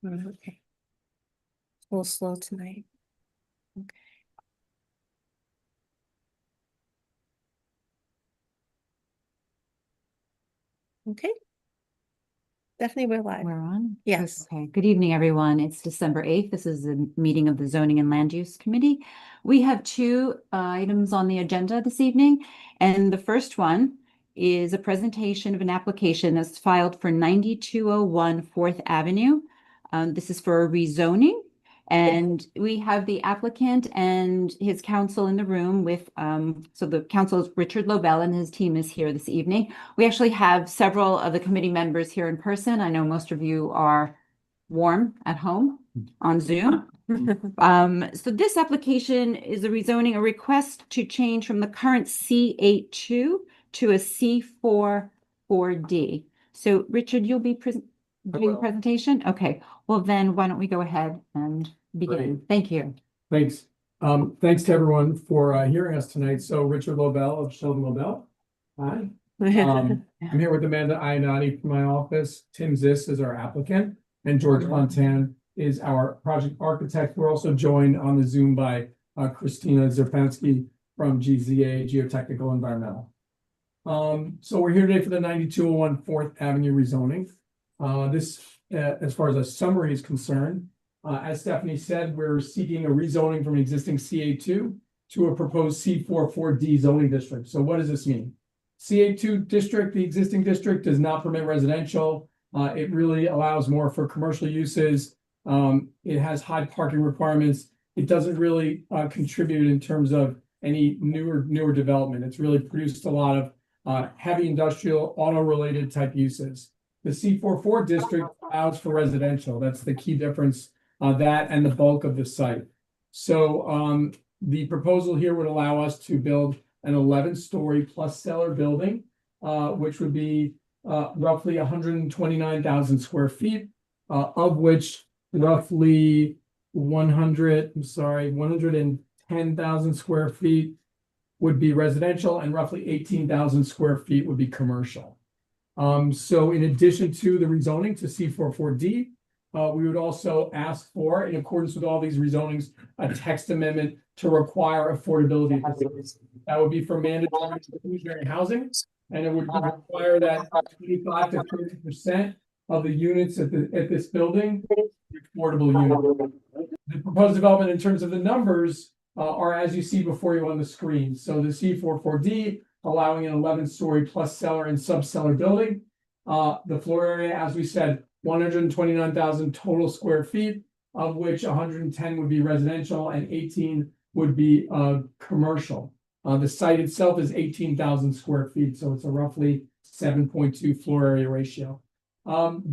Okay. A little slow tonight. Okay. Okay. Definitely we're live. We're on? Yes. Okay. Good evening, everyone. It's December 8th. This is a meeting of the Zoning and Land Use Committee. We have two items on the agenda this evening, and the first one is a presentation of an application that's filed for 9201 4th Avenue. This is for a rezoning, and we have the applicant and his counsel in the room with, so the counsel is Richard Lobel and his team is here this evening. We actually have several of the committee members here in person. I know most of you are warm at home on Zoom. So this application is a rezoning, a request to change from the current C82 to a C4 4D. So Richard, you'll be doing a presentation? Okay, well then why don't we go ahead and begin? Great. Thank you. Thanks. Thanks to everyone for hearing us tonight. So Richard Lobel of Sheldon Lobel. Hi. I'm here with Amanda Iannotti from my office. Tim Ziss is our applicant, and George Fontan is our project architect. We're also joined on the Zoom by Christina Zerpansky from GZA, Geotechnical Environmental. So we're here today for the 9201 4th Avenue rezoning. This, as far as a summary is concerned, as Stephanie said, we're seeking a rezoning from an existing CA2 to a proposed C4 4D zoning district. So what does this mean? CA2 district, the existing district, does not permit residential. It really allows more for commercial uses. It has high parking requirements. It doesn't really contribute in terms of any newer development. It's really produced a lot of heavy industrial, auto-related type uses. The C44 district allows for residential. That's the key difference, that and the bulk of the site. So the proposal here would allow us to build an 11-story plus cellar building, which would be roughly 129,000 square feet, of which roughly 110,000 square feet would be residential and roughly 18,000 square feet would be commercial. So in addition to the rezoning to C44D, we would also ask for, in accordance with all these rezonings, a text amendment to require affordability. That would be for mandatory inclusionary housing, and it would require that 25 to 30% of the units at this building be affordable units. The proposed development in terms of the numbers are as you see before you on the screen. So the C44D, allowing an 11-story plus cellar and sub-cellar building. The floor area, as we said, 129,000 total square feet, of which 110 would be residential and 18 would be commercial. The site itself is 18,000 square feet, so it's a roughly 7.2 floor area ratio.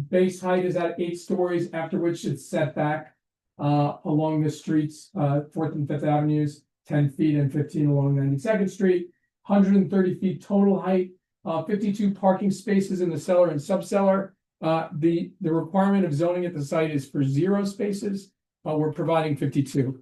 Base height is at 8 stories, after which it's set back along the streets, 4th and 5th Avenues, 10 feet and 15 along 92nd Street, 130 feet total height, 52 parking spaces in the cellar and subcellar. The requirement of zoning at the site is for 0 spaces. We're providing 52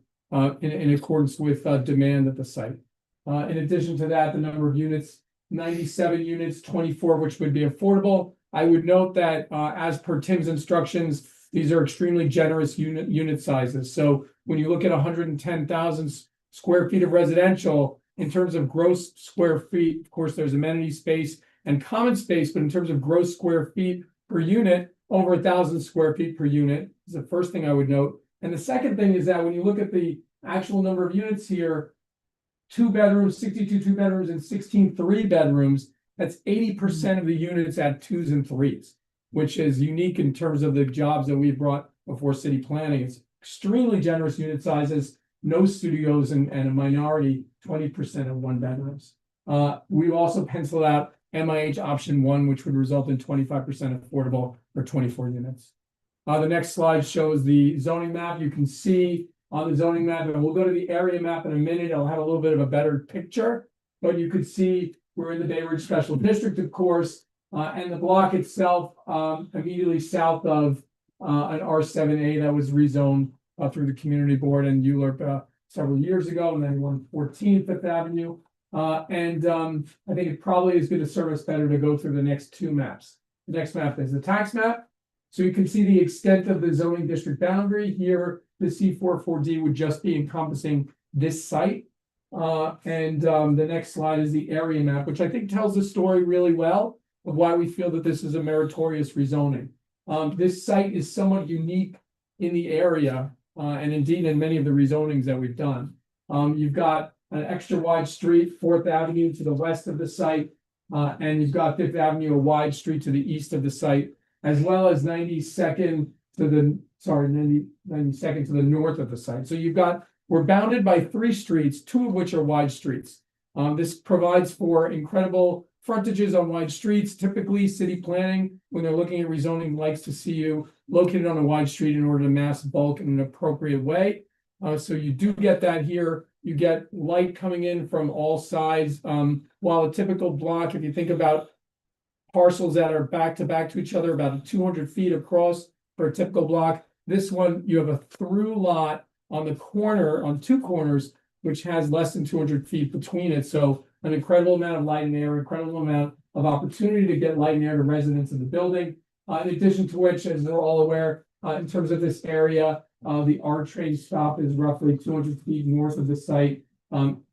in accordance with demand at the site. In addition to that, the number of units, 97 units, 24 which would be affordable. I would note that as per Tim's instructions, these are extremely generous unit sizes. So when you look at 110,000 square feet of residential, in terms of gross square feet, of course, there's amenity space and common space, but in terms of gross square feet per unit, over 1,000 square feet per unit is the first thing I would note. And the second thing is that when you look at the actual number of units here, 2 bedrooms, 62 2 bedrooms, and 16 3 bedrooms, that's 80% of the units at 2s and 3s, which is unique in terms of the jobs that we've brought before city planning. It's extremely generous unit sizes, no studios, and a minority 20% of 1 bedrooms. We've also penciled out MIH option 1, which would result in 25% affordable for 24 units. The next slide shows the zoning map. You can see on the zoning map, and we'll go to the area map in a minute. I'll have a little bit of a better picture, but you could see we're in the Bay Ridge Special District, of course, and the block itself immediately south of an R7A that was rezoned through the community board and ULURP several years ago, and then 114 Fifth Avenue. I think it probably is going to serve us better to go through the next 2 maps. The next map is the tax map. So you can see the extent of the zoning district boundary here. The C44D would just be encompassing this site. The next slide is the area map, which I think tells the story really well of why we feel that this is a meritorious rezoning. This site is somewhat unique in the area, and indeed in many of the rezonings that we've done. You've got an extra wide street, 4th Avenue to the west of the site, and you've got 5th Avenue, a wide street to the east of the site, as well as 92nd to the, 92nd to the north of the site. So we're bounded by 3 streets, 2 of which are wide streets. This provides for incredible frontages on wide streets. Typically, city planning, when they're looking at rezoning, likes to see you located on a wide street in order to mass bulk in an appropriate way. So you do get that here. You get light coming in from all sides. While a typical block, if you think about parcels that are back to each other, about 200 feet across for a typical block, this one, you have a through lot on the corner, on 2 corners, which has less than 200 feet between it. So an incredible amount of light and air, incredible amount of opportunity to get light and air to residents in the building. In addition to which, as they're all aware, in terms of this area, the R train stop is roughly 200 feet north of the site.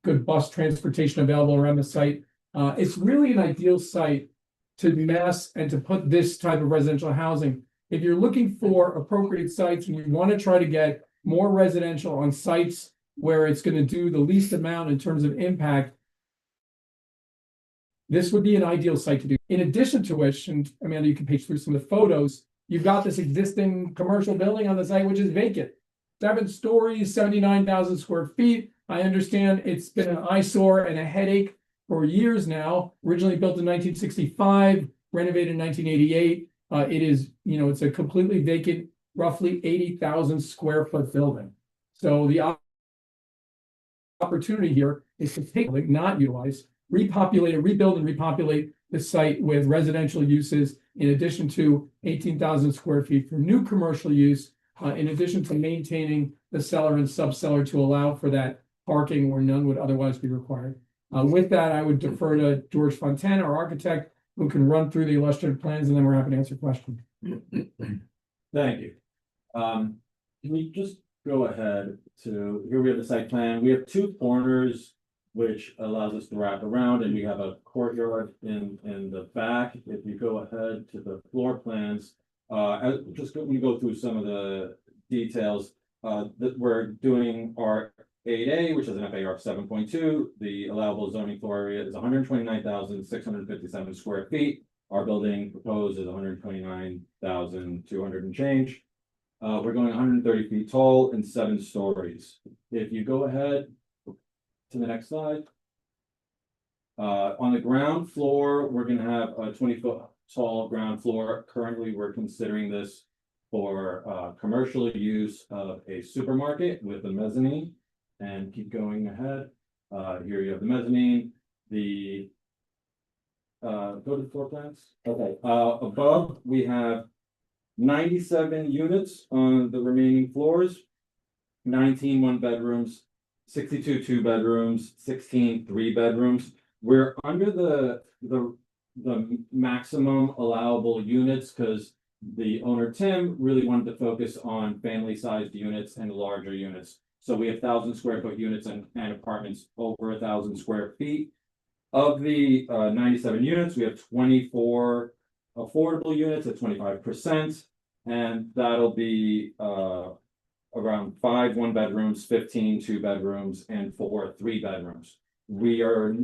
Good bus transportation available around the site. It's really an ideal site to mass and to put this type of residential housing. If you're looking for appropriate sites and you want to try to get more residential on sites where it's going to do the least amount in terms of impact, this would be an ideal site to do. In addition to which, and Amanda, you can page through some of the photos, you've got this existing commercial building on the site, which is vacant. 7 stories, 79,000 square feet. I understand it's been an eyesore and a headache for years now. Originally built in 1965, renovated in 1988. It is, it's a completely vacant, roughly 80,000 square foot building. So the opportunity here is to take, not utilize, repopulate it, rebuild and repopulate the site with residential uses, in addition to 18,000 square feet for new commercial use, in addition to maintaining the cellar and subcellar to allow for that parking where none would otherwise be required. With that, I would defer to George Fontana, our architect, who can run through the illustrative plans, and then we're happy to answer questions. Thank you. Can we just go ahead to, here we have the site plan. We have 2 corners, which allows us to wrap around, and we have a courtyard in the back. If you go ahead to the floor plans, we go through some of the details that we're doing our 8A, which is an FAR of 7.2. The allowable zoning floor area is 129,657 square feet. Our building proposed is 129,200 and change. We're going 130 feet tall and 7 stories. If you go ahead to the next slide. On the ground floor, we're going to have a 20-foot tall ground floor. Currently, we're considering this for commercial use of a supermarket with a mezzanine. And keep going ahead. Here you have the mezzanine. Go to the floor plans. Okay. Above, we have 97 units on the remaining floors, 19 1-bedrooms, 62 2-bedrooms, 16 3-bedrooms. We're under the maximum allowable units because the owner, Tim, really wanted to focus on family-sized units and larger units. So we have 1,000 square foot units and apartments over 1,000 square feet. Of the 97 units, we have 24 affordable units at 25%, and that'll be around 5 1-bedrooms, 15 2-bedrooms, and 4 3-bedrooms. We are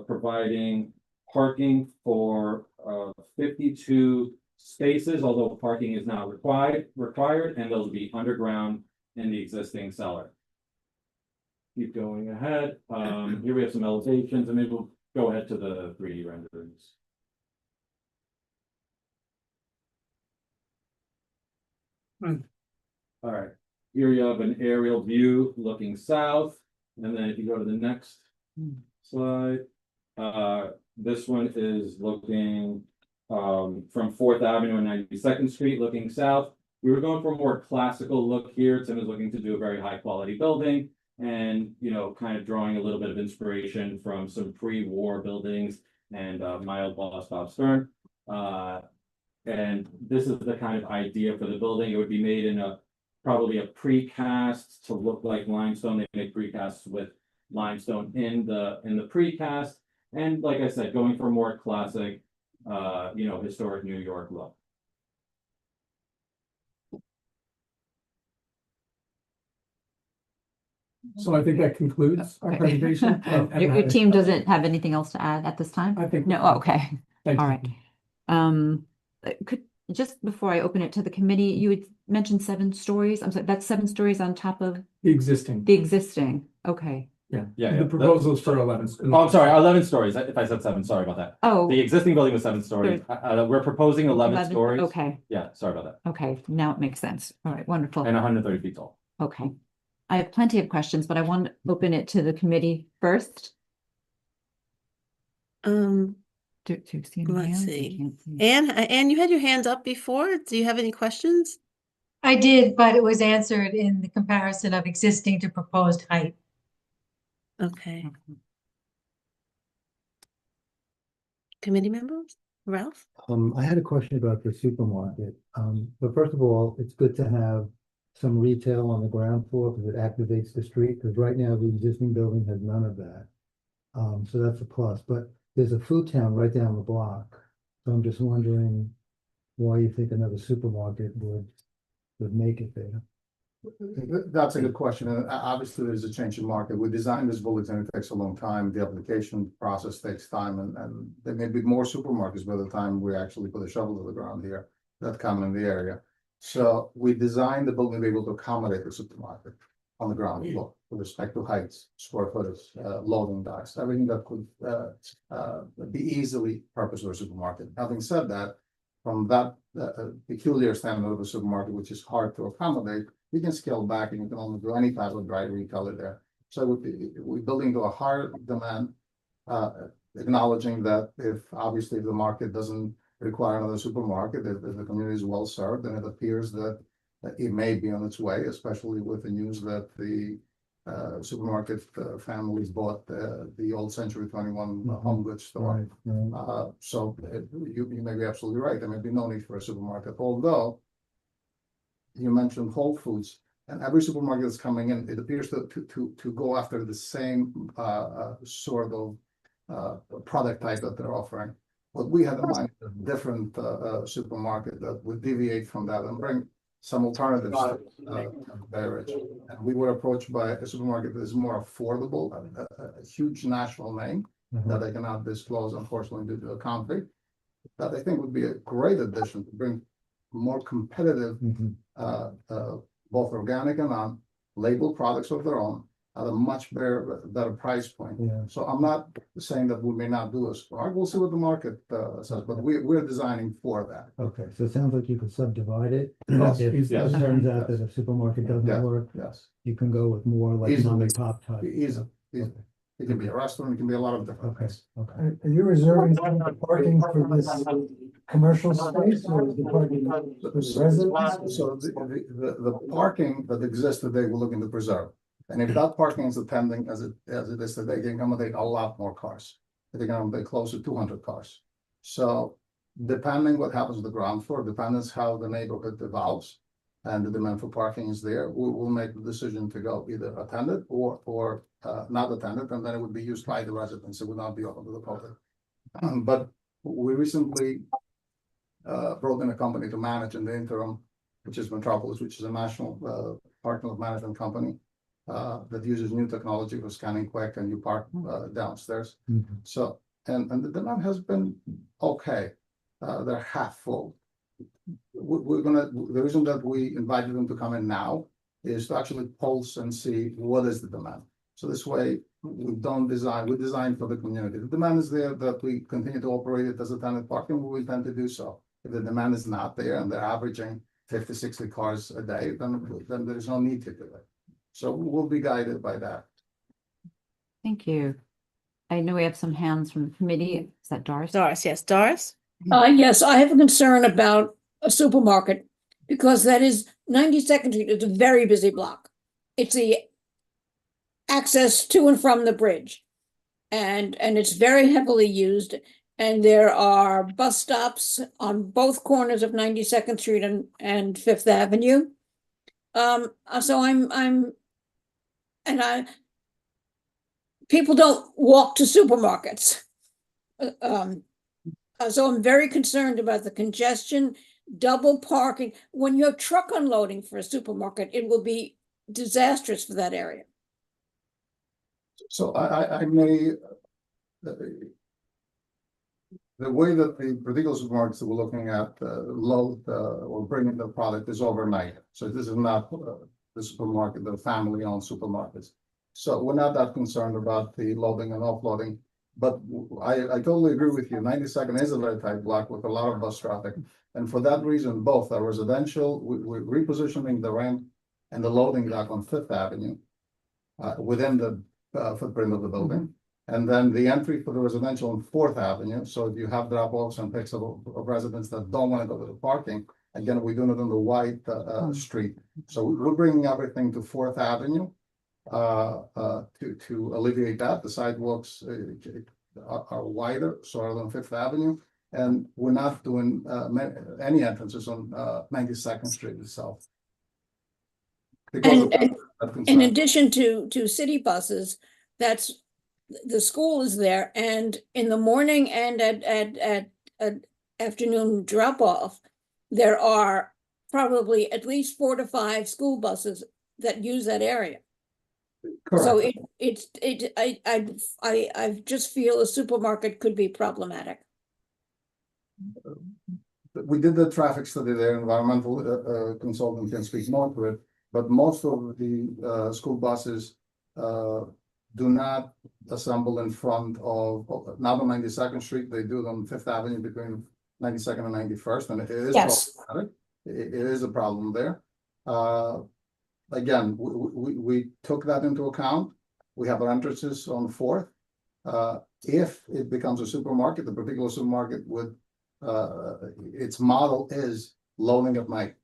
providing parking for 52 spaces, although parking is not required, and those will be underground in the existing cellar. Keep going ahead. Here we have some elevations, and maybe we'll go ahead to the 3D renderings. All right, here you have an aerial view looking south, and then if you go to the next slide, this one is looking from 4th Avenue and 92nd Street looking south. We were going for a more classical look here. Tim is looking to do a very high quality building and, kind of drawing a little bit of inspiration from some pre-war buildings and my old boss, Bob Stern. And this is the kind of idea for the building. It would be made in probably a precast to look like limestone. They make precasts with limestone in the precast. And like I said, going for more classic, historic New York look. So I think that concludes our presentation. Your team doesn't have anything else to add at this time? I think. No, oh, okay, Thank all you. right. Could, just before I open it to the committee, you had mentioned 7 stories. I'm sorry, that's 7 stories on top of The existing. the existing. Okay. The proposal is for 11. Oh, I'm sorry, 11 stories. If I said 7, sorry about that. Oh, The existing building was 7 stories. We're proposing 11 stories. okay, Yeah, sorry about that. okay, now it makes sense. All right, wonderful. And 130 feet tall. Okay. I have plenty of questions, but I want to open it to the committee first. Um, Do you see any Let's hands? I see. can't see. Anne, you had your hand up before. Do you have any questions? I did, but it was answered in the comparison of existing to proposed height. Okay. Committee members? Ralph? I had a question about the supermarket. But first of all, it's good to have some retail on the ground floor because it activates the street, because right now the existing building has none of that. So that's a plus, but there's a food town right down the block. So I'm just wondering why you think another supermarket would make it there. That's a good question. And obviously, there's a change in market. We designed this building and it takes a long time. The application process takes time, and there may be more supermarkets by the time we actually put a shovel to the ground here that come in the area. So we designed the building to be able to accommodate the supermarket on the ground floor with respect to heights, square footage, loading docks, everything that could be easily purposed for a supermarket. Having said that, from that peculiar standard of a supermarket, which is hard to accommodate, we can scale back and you can only do any type of dry retailer there. So we're building to a higher demand, acknowledging that if the market doesn't require another supermarket, if the community is well served, and it appears that it may be on its way, especially with the news that the supermarket families bought the old Century 21 home goods store. Right. So you may be absolutely right. There may be no need for a supermarket, although you mentioned Whole Foods, and every supermarket that's coming in, it appears to go after the same sort of product type that they're offering. What we had in mind is a different supermarket that would deviate from that and bring some alternatives to beverage. And we were approached by a supermarket that is more affordable, a huge national name that I cannot disclose, unfortunately, due to a conflict, that I think would be a great addition to bring more competitive, both organic and non-labeled products of their own at a much better price point. Yeah. So I'm not saying that we may not do a supermarket. We'll see what the market says, but we're designing for that. Okay, so it sounds like you could subdivide it. Yes, If it yes. turns out that a supermarket doesn't Yeah. work, Yes, you can go with more like Easily. mom and pop type. easy. Okay. It can be a restaurant, it can be a lot of different Okay, things. okay. Are you reserving some of the parking for this commercial space or is the parking for residents? So the parking that exists today, we're looking to preserve. And if that parking is attending as it is today, they can accommodate a lot more cars. They can accommodate close to 200 cars. So depending what happens with the ground floor, depends how the neighborhood evolves and the demand for parking is there, we'll make the decision to go either attended or not attended, and then it would be used by the residents. It would not be open to the public. But we recently brought in a company to manage in the interim, which is Metropolis, which is a national parking lot management company that uses new technology for scanning quick, and you park downstairs. So, and the demand has been okay. They're half full. The reason that we invited them to come in now is to actually pulse and see what is the demand. So this way, we design for the community. The demand is there that we continue to operate it as a tenant parking, we will tend to do so. If the demand is not there and they're averaging 50, 60 cars a day, then there's no need to do it. So we'll be guided by that. Thank you. I know we have some hands from the committee. Is that Doris? Doris, yes. Doris? Yes, I have a concern about a supermarket because that is 92nd Street. It's a very busy block. It's the access to and from the bridge. And it's very heavily used. and there are bus stops on both corners of 92nd Street and Fifth Avenue. So people don't walk to supermarkets. So I'm very concerned about the congestion, double parking. When you're truck unloading for a supermarket, it will be disastrous for that area. So I may. The way that the particular supermarkets that we're looking at load or bringing the product is overnight. So this is not the supermarket, the family-owned supermarkets. So we're not that concerned about the loading and offloading. But I totally agree with you. 92nd is a very tight block with a lot of bus traffic. And for that reason, both are residential, we're repositioning the ramp and the loading dock on Fifth Avenue within the footprint of the building. And then the entry for the residential on Fourth Avenue. So if you have drop-offs and picks of residents that don't want to go to the parking, again, we're doing it on the wide street. So we're bringing everything to Fourth Avenue to alleviate that. The sidewalks are wider, so are on Fifth Avenue. And we're not doing any entrances on 92nd Street itself. And in addition to city buses, that's the school is there, and in the morning and at afternoon drop off, there are probably at least 4 to 5 school buses that use that area. Correct. So I just feel a supermarket could be problematic. We did the traffic study there, environmental consultant can speak more to it, but most of the school buses do not assemble in front of, not on 92nd Street, they do it on Fifth Avenue between 92nd and 91st, and it is problematic. It is a problem there. Again, we took that into account. We have our entrances on Fourth. If it becomes a supermarket, the particular supermarket would, its model is loading at night.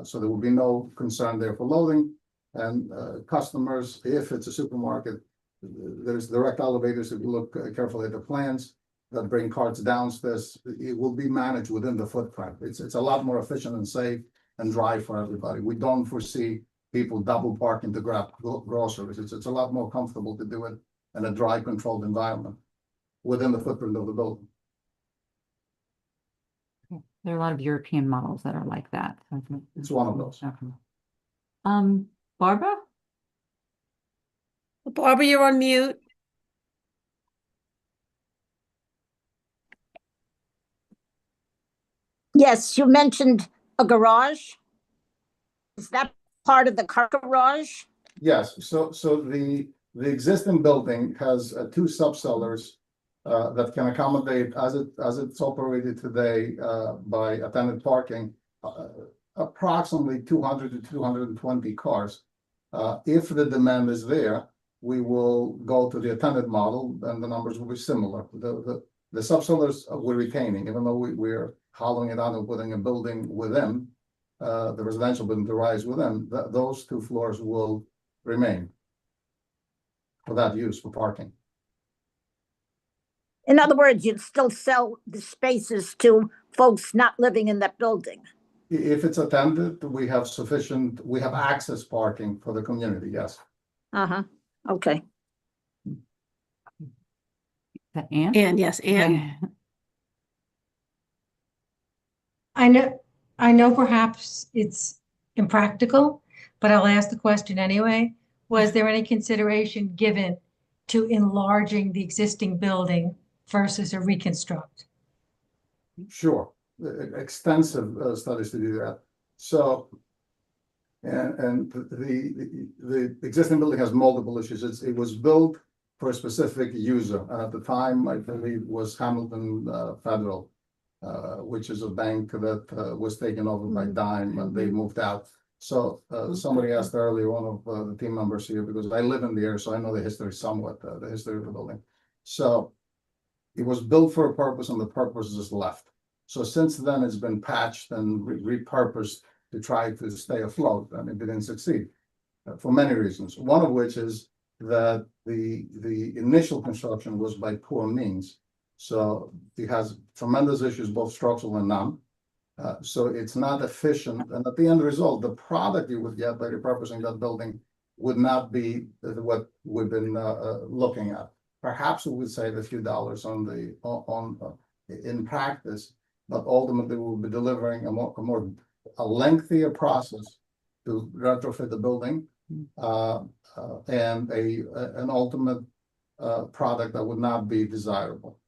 So there will be no concern there for loading. And customers, if it's a supermarket, there's direct elevators. If you look carefully at the plans that bring carts downstairs, it will be managed within the footprint. It's a lot more efficient and safe and dry for everybody. We don't foresee people double parking to grab groceries. It's a lot more comfortable to do it in a dry, controlled environment within the footprint of the building. There are a lot of European models that are like that. It's one of those. Barbara? Barbara, you're on mute. Yes, you mentioned a garage. Is that part of the car garage? Yes, so the existing building has 2 subcellars that can accommodate, as it's operated today by attendant parking, approximately 200 to 220 cars. If the demand is there, we will go to the attendant model, and the numbers will be similar. The subcellars we're retaining, even though we're hollowing it out and putting a building within, the residential building to rise within, those 2 floors will remain for that use, for parking. In other words, you'd still sell the spaces to folks not living in that building. If it's attended, we have access parking for the community, yes. Okay. Is that Anne? And yes, and I know perhaps it's impractical, but I'll ask the question anyway. Was there any consideration given to enlarging the existing building versus a reconstruct? Sure, extensive studies to do that. So, and the existing building has multiple issues. It was built for a specific user. At the time, I believe, was Hamilton Federal, which is a bank that was taken over by Dime, and they moved out. So somebody asked earlier, one of the team members here, because I live in the area, so I know the history somewhat, the history of the building. So it was built for a purpose, and the purpose is left. So since then, it's been patched and repurposed to try to stay afloat, and it didn't succeed for many reasons. One of which is that the initial construction was by poor means. So it has tremendous issues, both structural and non. So it's not efficient, and at the end result, the product you would get by repurposing that building would not be what we've been looking at. Perhaps we would save a few dollars on the in practice, but ultimately we'll be delivering a lengthier process to retrofit the building, and an ultimate product that would not be desirable.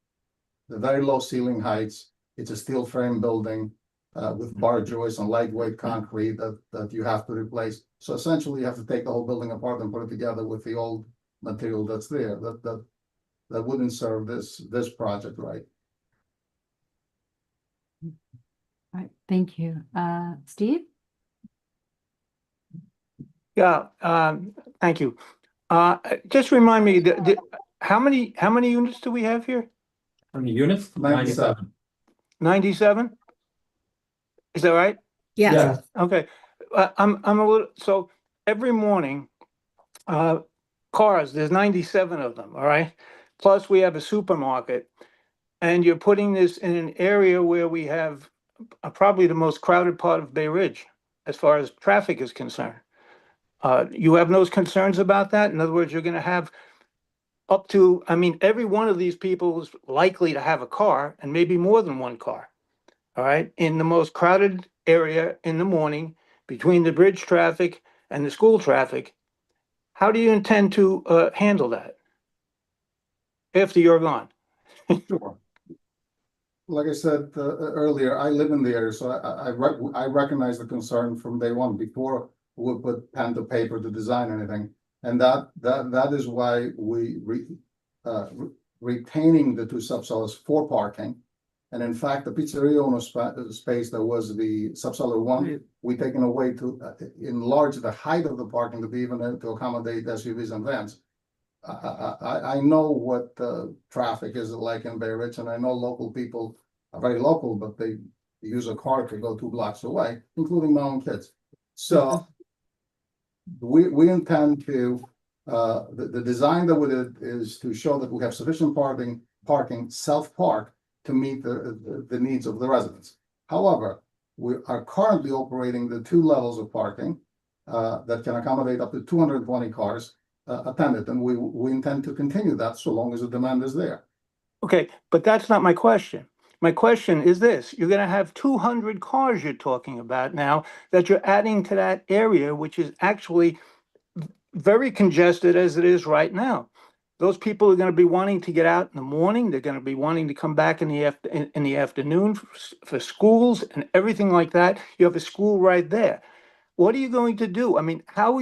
The very low ceiling heights. It's a steel frame building with bar joists and lightweight concrete that you have to replace. So essentially, you have to take the whole building apart and put it together with the old material that's there. That wouldn't serve this project right. All right, thank you. Steve? Yeah, thank you. Just remind me, how many units do we have here? How many units? 97. 97? Is that right? Yeah, Okay, I'm a little, so every morning, cars, there's 97 of them, all right? Plus we have a supermarket, and you're putting this in an area where we have probably the most crowded part of Bay Ridge as far as traffic is concerned. You have no concerns about that? In other words, you're gonna have up to, I mean, every one of these people is likely to have a car and maybe more than one car. All right, in the most crowded area in the morning between the bridge traffic and the school traffic. How do you intend to handle that after you're gone? Sure. Like I said earlier, I live in the area, so I recognize the concern from day one before we put pen to paper to design anything, and that is why we retaining the two subcellars for parking. And in fact, the pizzeria owner space that was the subcellar one, we taken away to enlarge the height of the parking to be even to accommodate SUVs and vans. I know what the traffic is like in Bay Ridge, and I know local people are very local, but they use a car to go 2 blocks away, including my own kids. So we intend to, the design that we did is to show that we have sufficient parking, self-park, to meet the needs of the residents. However, we are currently operating the 2 levels of parking that can accommodate up to 220 cars attended, and we intend to continue that so long as the demand is there. Okay, but that's not my question. My question is this: you're going to have 200 cars you're talking about now that you're adding to that area, which is actually very congested as it is right now. Those people are going to be wanting to get out in the morning. They're going to be wanting to come back in the afternoon for schools and everything like that. You have a school right there. What are you going to do? I mean, how are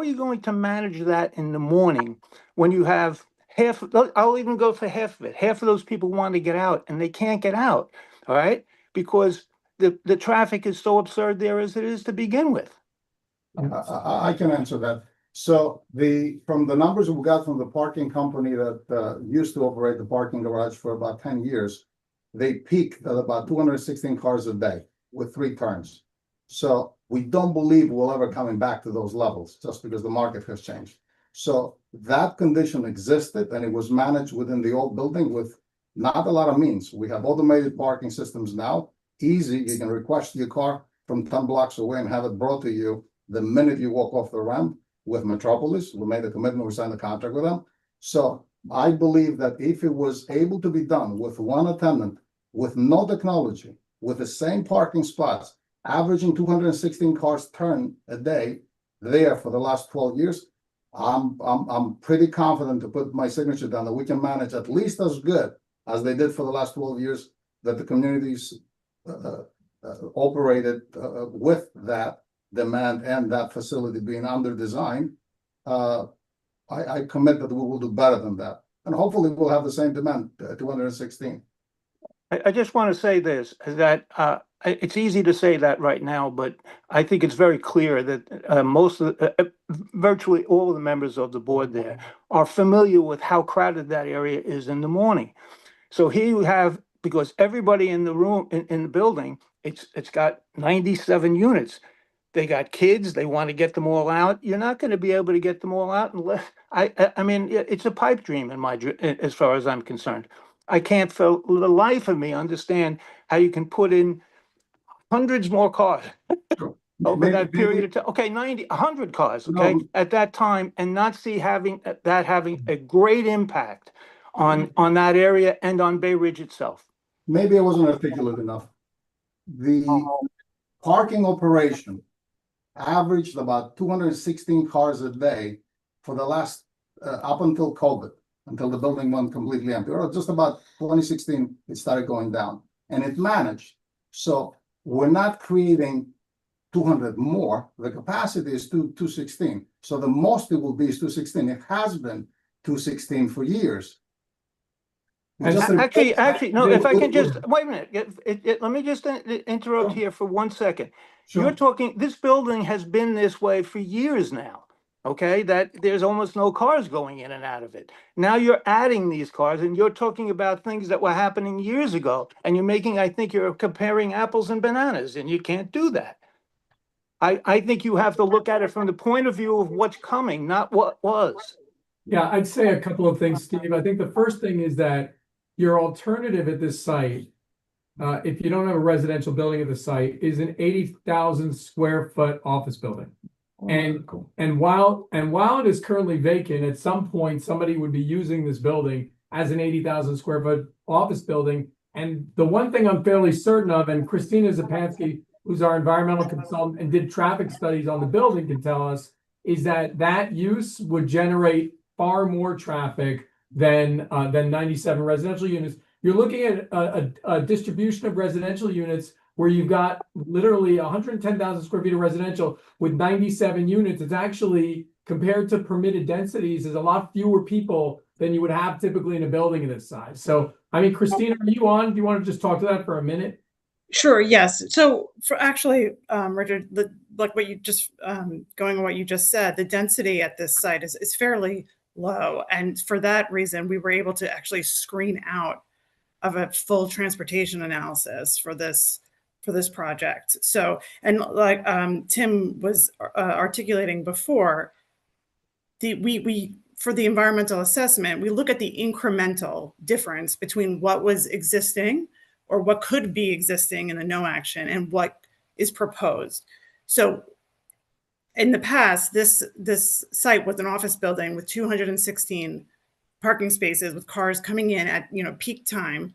you going to manage that in the morning when you have half? I'll even go for half of it. Half of those people want to get out and they can't get out. All right, because the traffic is so absurd there as it is to begin with. I can answer that. So from the numbers we got from the parking company that used to operate the parking garage for about 10 years, they peaked at about 216 cars a day with 3 turns. So we don't believe we'll ever coming back to those levels just because the market has changed. So that condition existed and it was managed within the old building with not a lot of means. We have automated parking systems now. Easy, you can request your car from 10 blocks away and have it brought to you the minute you walk off the ramp. With Metropolis, we made a commitment, we signed a contract with them. So I believe that if it was able to be done with 1 attendant, with no technology, with the same parking spots, averaging 216 cars turn a day there for the last 12 years, I'm pretty confident to put my signature down that we can manage at least as good as they did for the last 12 years that the communities operated with that demand and that facility being under design. I commit that we will do better than that. And hopefully we'll have the same demand, 216. I just want to say this, that it's easy to say that right now, but I think it's very clear that most of virtually all of the members of the board there are familiar with how crowded that area is in the morning. So here you have, because everybody in the room, in the building, it's got 97 units. They got kids, they want to get them all out. You're not going to be able to get them all out unless, I mean, it's a pipe dream as far as I'm concerned. I can't for the life of me understand how you can put in hundreds more cars over that period of time. Okay, 90, 100 cars, okay, No. at that time, and not see having a great impact on that area and on Bay Ridge itself. Maybe I wasn't articulate enough. The parking operation averaged about 216 cars a day for the last, up until COVID, until the building went completely empty, or just about 2016, it started going down, and it managed. So we're not creating 200 more. The capacity is 216. So the most it will be is 216. It has been 216 for years. And Actually, no, if I can just, wait a minute, let me just interrupt here for 1 second. Sure. You're talking, this building has been this way for years now, okay? That there's almost no cars going in and out of it. Now you're adding these cars and you're talking about things that were happening years ago, and you're making, I think you're comparing apples and bananas, and you can't do that. I think you have to look at it from the point of view of what's coming, not what was. Yeah, I'd say a couple of things, Steve. I think the first thing is that your alternative at this site, if you don't have a residential building at the site, is an 80,000 square foot office building. And while it is currently vacant, at some point somebody would be using this building as an 80,000 square foot office building. And the one thing I'm fairly certain of, and Christina Zapansky, who's our environmental consultant and did traffic studies on the building, can tell us, is that that use would generate far more traffic than 97 residential units. You're looking at a distribution of residential units where you've got literally 110,000 square feet of residential with 97 units. It's actually, compared to permitted densities, is a lot fewer people than you would have typically in a building of this size. So, I mean, Christina, are you on? Do you want to just talk to that for a minute? Sure, yes. So for actually, Richard, like what you just, going on what you just said, the density at this site is fairly low. And for that reason, we were able to actually screen out of a full transportation analysis for this project. So, and like Tim was articulating before, we for the environmental assessment, we look at the incremental difference between what was existing or what could be existing in the no action and what is proposed. So in the past, this site was an office building with 216 parking spaces with cars coming in at peak time,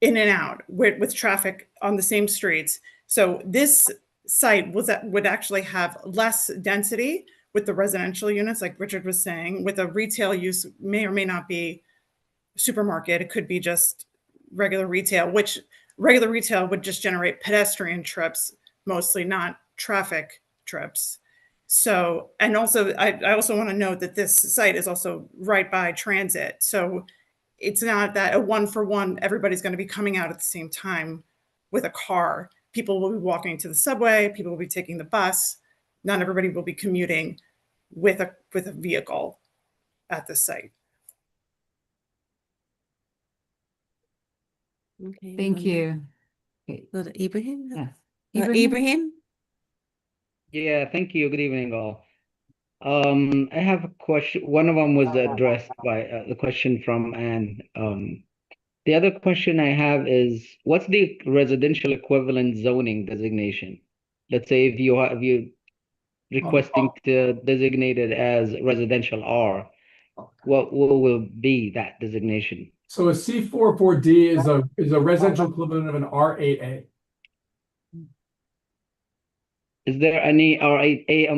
in and out with traffic on the same streets. So this site would actually have less density with the residential units, like Richard was saying, with a retail use may or may not be supermarket. It could be just regular retail, which regular retail would just generate pedestrian trips, mostly not traffic trips. So, and also, I also want to note that this site is also right by transit. So it's not that a 1-for-1, everybody's going to be coming out at the same time with a car. People will be walking to the subway, people will be taking the bus. Not everybody will be commuting with a vehicle at the site. Okay. Thank you. Go to Ibrahim. Yeah. Ibrahim. Yeah, thank you. Good evening, all. I have a question. One of them was addressed by the question from Anne. The other question I have is, what's the residential equivalent zoning designation? Let's say if you're requesting to designate it as residential R, what will be that designation? So a C44D is a residential equivalent of an R8A. Is there any R8A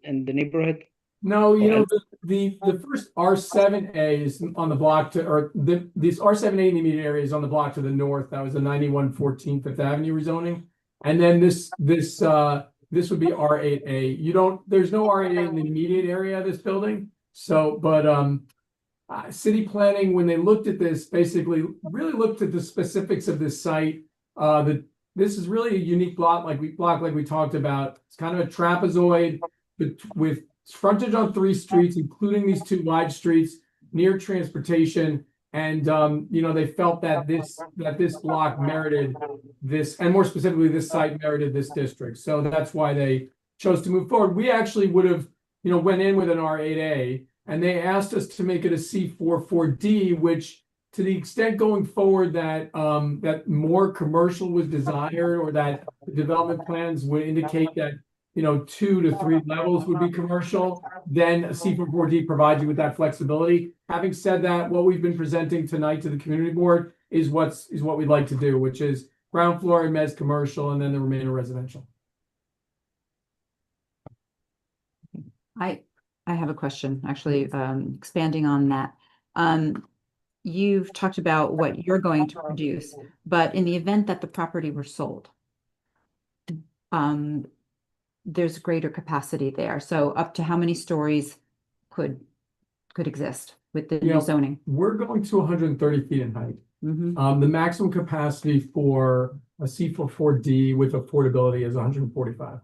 in the neighborhood? No, the first R7A is on the block this R7A in the immediate area is on the block to the north. That was a 9114 Fifth Avenue rezoning. And then this would be R8A. There's no R8A in the immediate area of this building. So, but city planning, when they looked at this, basically really looked at the specifics of this site. This is really a unique block like we talked about. It's kind of a trapezoid with frontage on 3 streets, including these 2 wide streets near transportation. And they felt that this block merited this, and more specifically, this site merited this district. So that's why they chose to move forward. We actually would have, went in with an R8A, and they asked us to make it a C44D, which to the extent going forward that, that more commercial was desired, or that the development plans would indicate that, 2 to 3 levels would be commercial, then a C4D provides you with that flexibility. Having said that, what we've been presenting tonight to the community board is what we'd like to do, which is ground floor and mezz commercial, and then the remainder residential. I have a question, actually, expanding on that. You've talked about what you're going to produce, but in the event that the property were sold, there's greater capacity there. So up to how many stories could exist with the new zoning? We're going to 130 feet in height. Mhm. The maximum capacity for a C44D with affordability is 145.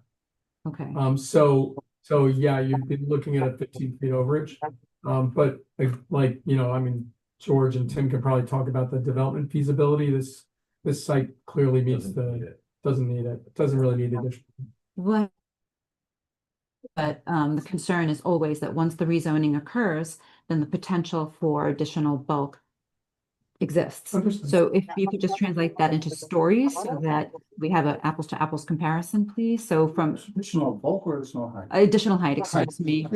Okay. So yeah, you'd be looking at a 15 feet overage. But like, I mean, George and Tim can probably talk about the development feasibility. This site clearly meets doesn't need it. It doesn't really need addition. What? But the concern is always that once the rezoning occurs, then the potential for additional bulk exists. Understood. So if you could just translate that into stories so that we have an apples to apples comparison, please. So from Additional bulk or additional height? additional height, excuse me.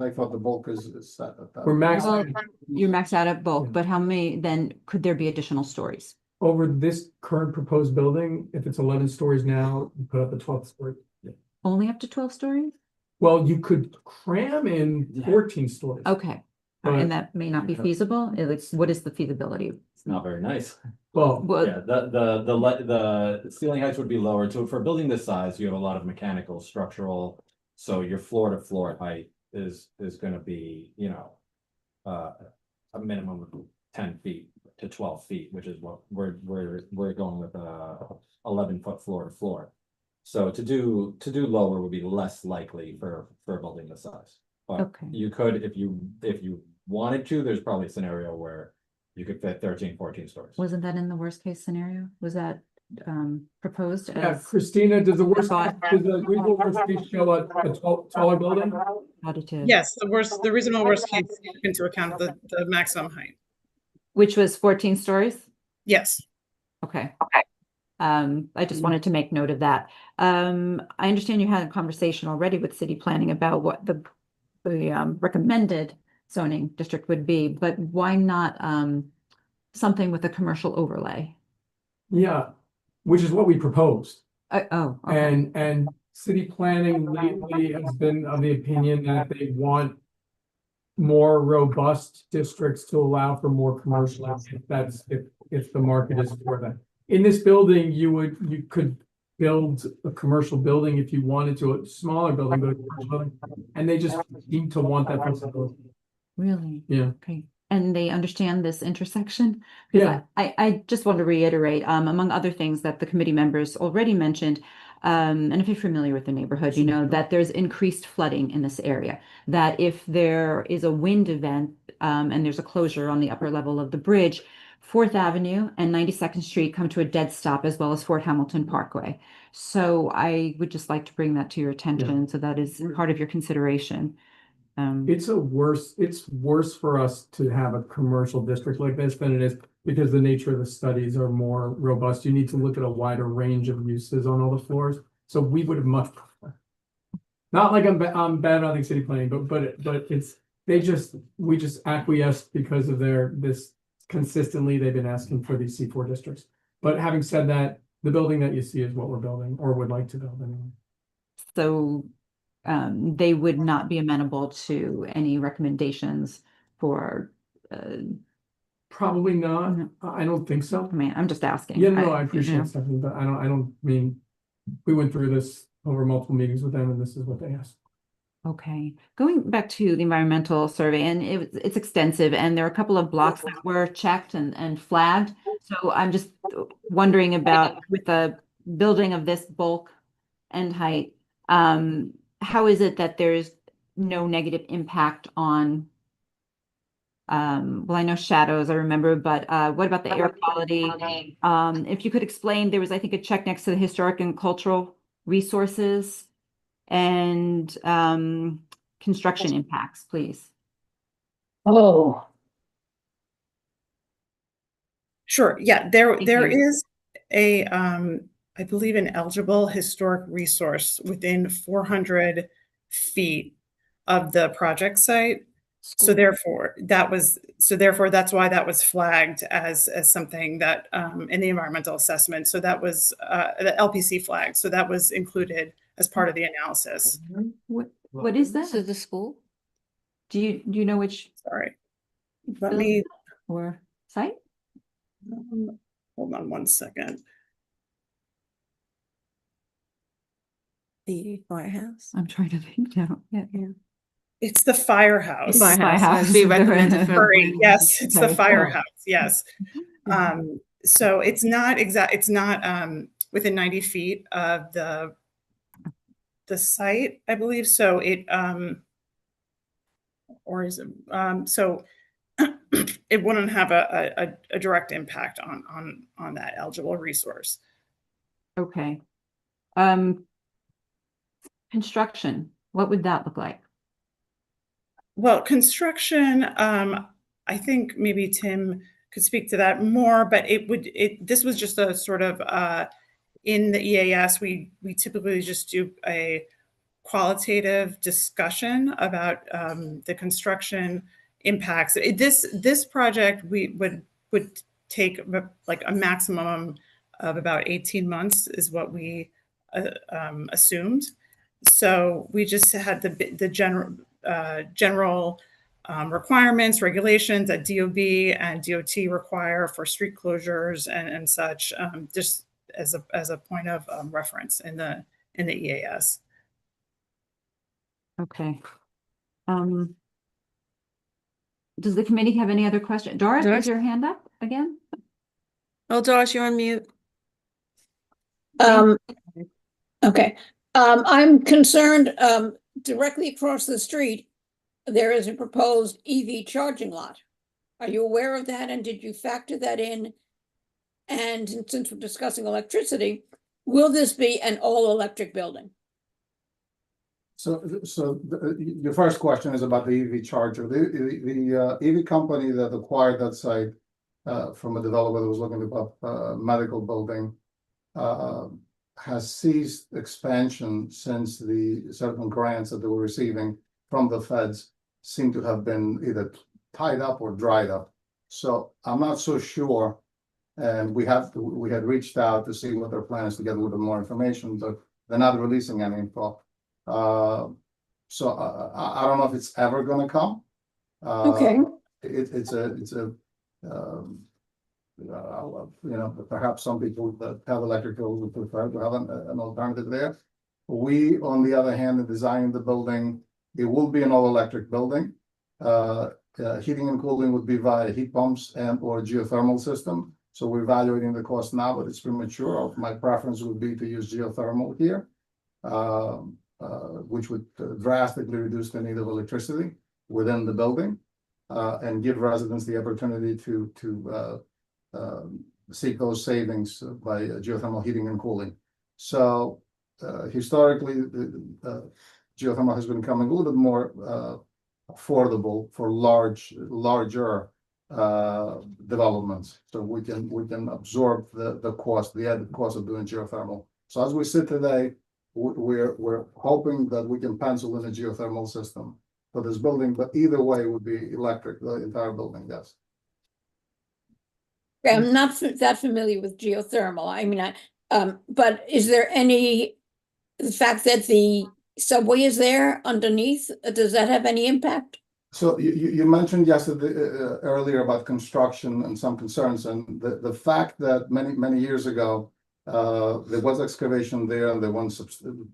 I thought the bulk is set at that. We're maxed Well, out you're maxed out at bulk, Yeah. but how many, then could there be additional stories? over this current proposed building. If it's 11 stories now, you put up a 12th story. Only up to 12 stories? Well, you could cram in 14 stories. Okay. But- And that may not be feasible. What is the feasibility? It's not very nice. Well, Well, Yeah, the ceiling heights would be lower. So for a building this size, you have a lot of mechanical, structural. So your floor to floor height is gonna be, a minimum of 10 feet to 12 feet, which is what we're going with 11-foot floor to floor. So to do lower would be less likely for a building this size. But Okay. you could, if you wanted to, there's probably a scenario where you could fit 13, 14 stories. wasn't that in the worst case scenario? Was that proposed yeah, as Christina, does the thought- reasonable worst case show a taller building? audited? Yes, the reasonable worst case took into account the maximum height. Which was 14 stories? Yes. Okay. I just wanted to make note of that. I understand you had a conversation already with city planning about what the recommended zoning district would be, but why not something with a commercial overlay? Yeah, which is what we proposed. Oh, okay. And city planning lately has been of the opinion that they want more robust districts to allow for more commercial, if the market is for that. In this building, you could build a commercial building if you wanted to, a smaller building, but a commercial building, and they just seem to want that flexibility. Really? Yeah. Okay. And they understand this intersection? Because Yeah. I just want to reiterate, among other things that the committee members already mentioned, and if you're familiar with the neighborhood, you know that there's increased flooding in this area. That if there is a wind event, and there's a closure on the upper level of the bridge, 4th Avenue and 92nd Street come to a dead stop, as well as Fort Hamilton Parkway. So I would just like to bring that to your attention, so that is part of your consideration. It's worse for us to have a commercial district like this than it is, because the nature of the studies are more robust. You need to look at a wider range of uses on all the floors. So we would have much preferred. Not like I'm bad on the city planning, but we just acquiesced because of this consistently they've been asking for these C4 districts. But having said that, the building that you see is what we're building, or would like to build anyway. So they would not be amenable to any recommendations for, Probably not. Mhm. I don't think so. I mean, I'm just asking. Yeah, no, I you know. appreciate something, but I don't mean, we went through this over multiple meetings with them, and this is what they asked. Okay, going back to the environmental survey, and it's extensive, and there are a couple of blocks that were checked and flagged. So I'm just wondering about, with the building of this bulk and height, how is it that there's no negative impact on, well, I know shadows, I remember, but what about the air quality? If you could explain, there was, I think, a check next to the historic and cultural resources and construction impacts, please. Oh, Sure, yeah, there Thank there you. is a I believe an eligible historic resource within 400 feet of the project site. So therefore, that's why that was flagged as something that in the environmental assessment. So that was the LPC flagged. So that was included as part of the analysis. What is So that? the school? Do you know which Sorry. Let building me or site? hold on one second. The firehouse? I'm trying to think now. Yeah. It's the firehouse. That'd be recommended for. Sorry, yes, it's the Okay. firehouse, yes. So it's not within 90 feet of the site, I believe. So it or is it so it wouldn't have a direct impact on that eligible resource. Okay. Construction, what would that look like? Well, construction, I think maybe Tim could speak to that more, but this was just a sort of in the EAS, we typically just do a qualitative discussion about the construction impacts. This project would take like a maximum of about 18 months is what we assumed. So we just had the general requirements, regulations that DOB and DOT require for street closures and such, just as a point of reference in the EAS. Okay. Does the committee have any other questions? Doris, Doris? is your hand up again? Oh, Doris, you're on mute. Okay. I'm concerned, directly across the street, there is a proposed EV charging lot. Are you aware of that? And did you factor that in? And since we're discussing electricity, will this be an all-electric building? So your first question is about the EV charger. The EV company that acquired that site from a developer that was looking to put a medical building has ceased expansion since the certain grants that they were receiving from the feds seem to have been either tied up or dried up. So I'm not so sure. And we had reached out to see what their plan is to get a little bit more information, but they're not releasing any info. So I don't know if it's ever going to come. Okay. It's a perhaps some people that have electric vehicles would prefer to have an alternative there. We, on the other hand, in designing the building, it will be an all-electric building. Heating and cooling would be via heat pumps and or geothermal system. So we're evaluating the cost now, but it's premature. My preference would be to use geothermal here, which would drastically reduce the need of electricity within the building and give residents the opportunity to seek those savings by geothermal heating and cooling. So historically, geothermal has been becoming a little bit more affordable for larger developments, so we can absorb the cost, the added cost of doing geothermal. So as we sit today, we're hoping that we can pencil in a geothermal system for this building, but either way it would be electric, the entire building. Yes. I'm not that familiar with geothermal. I mean, but is there the fact that the subway is there underneath, does that have any impact? So you mentioned yesterday earlier about construction and some concerns, and the fact that many years ago there was excavation there and they went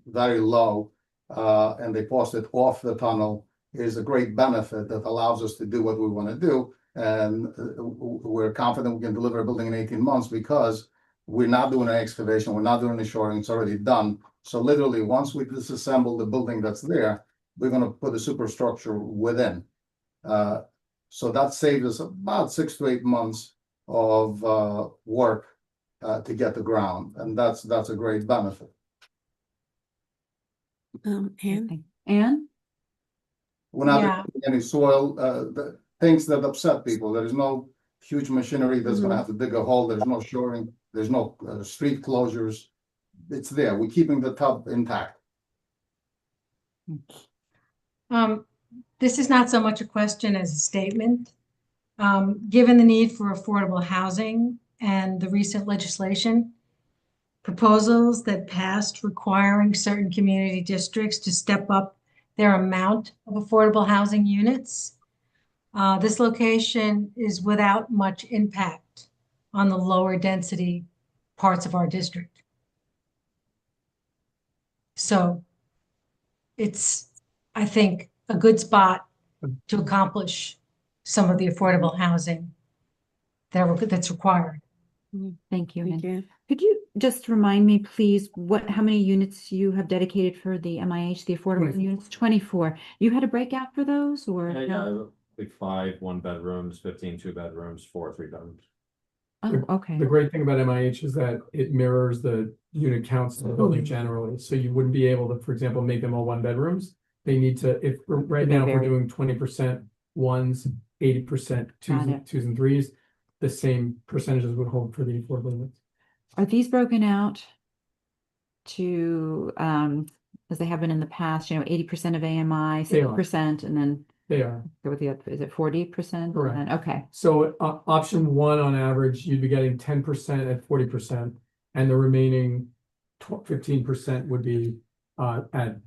very low and they posted off the tunnel is a great benefit that allows us to do what we want to do, and we're confident we can deliver a building in 18 months because we're not doing an excavation, we're not doing any shoring, it's already done. So literally once we disassemble the building that's there, we're going to put a superstructure within. So that saves us about 6 to 8 months of work to get the ground, and that's a great benefit. Anne? We're not Yeah. any soil, things that upset people. There is no huge machinery that's gonna have to dig a hole, there's no shoring, there's no street closures. It's there, we're keeping the tub intact. This is not so much a question as a statement. Given the need for affordable housing and the recent legislation, proposals that passed requiring certain community districts to step up their amount of affordable housing units, this location is without much impact on the lower density parts of our district. So it's, I think, a good spot to accomplish some of the affordable housing that's required. Thank you. Thank And you. could you just remind me, please, how many units you have dedicated for the MIH, the affordable 24. units? 24. You had a breakout for those or? Yeah, no? like 5 1-bedrooms, 15 2-bedrooms, 4 3-bedrooms. Oh, okay. The great thing about MIH is that it mirrors the unit counts in the building generally, so you wouldn't be able to, for example, make them all 1-bedrooms. They need to, if, right They now, if we're vary. doing 20% ones, 80% Got it. twos and threes, the same percentages would hold for the affordable units. Are these broken out to, as they have been in the past, 80% of AMI, They are. 60%, and then They are. with the, is it 40%? Correct. Okay. So option one on average, you'd be getting 10% at 40%, and the remaining 15% would be at,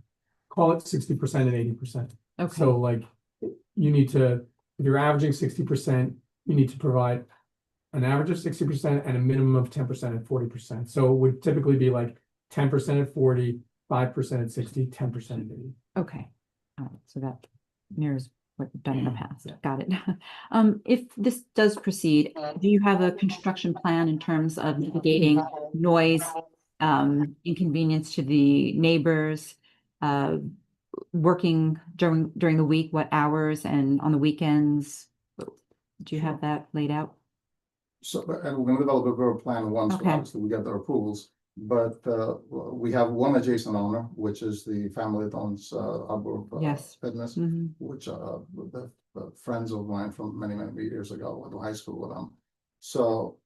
call it 60% and 80%. Okay. So like you need to, if you're averaging 60%, you need to provide an average of 60% and a minimum of 10% at 40%. So it would typically be like 10% at 40, 5% at 60, 10% at 80. Okay. All right. So that mirrors what we've done in the past. Got it. If this does proceed, do you have a construction plan in terms of mitigating noise, inconvenience to the neighbors, working during the week, what hours, and on the weekends? Do you have that laid out? So, and we're gonna develop a borough plan once, Okay. obviously, we get their approvals. But we have one adjacent owner, which is the family that owns Arbor Yes. Fitness, Mhm. which the friends of mine from many, many years ago, went to high school with them. So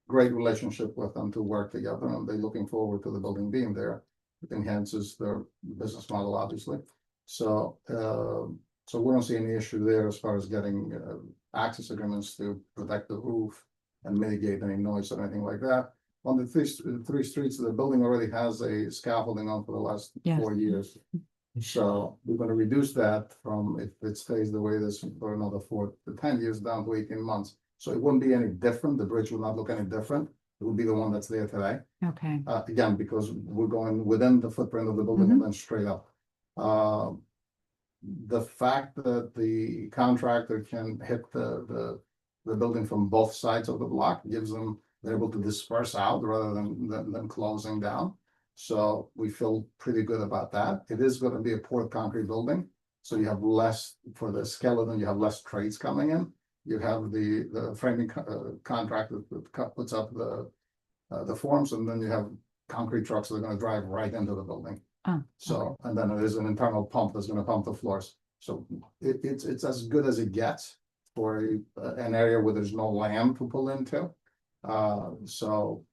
great relationship with them to work together, and they're looking forward to the building being there. It enhances their business model, obviously. So so we don't see any issue there as far as getting access agreements to protect the roof and mitigate any noise or anything like that. On the three streets, the building already has a scaffolding on for the last Yes. 4 years. So we're gonna reduce that from, if it stays the way it is, for another 4 to 10 years, down to 18 months. So it wouldn't be any different, the bridge will not look any different, it would be the one that's there today. Okay. Again, because we're going within the footprint of the building and then straight up. The fact that the contractor can hit the building from both sides of the block gives them, they're able to disperse out rather than closing down. So we feel pretty good about that. It is gonna be a poured concrete building, so you have less, for the skeleton, you have less trades coming in. You have the framing contractor that puts up the forms, and then you have concrete trucks that are gonna drive right into the building. Oh, So, and then there's an internal pump that's gonna pump the floors. So it's as good as it gets for an area where there's no land to pull into. So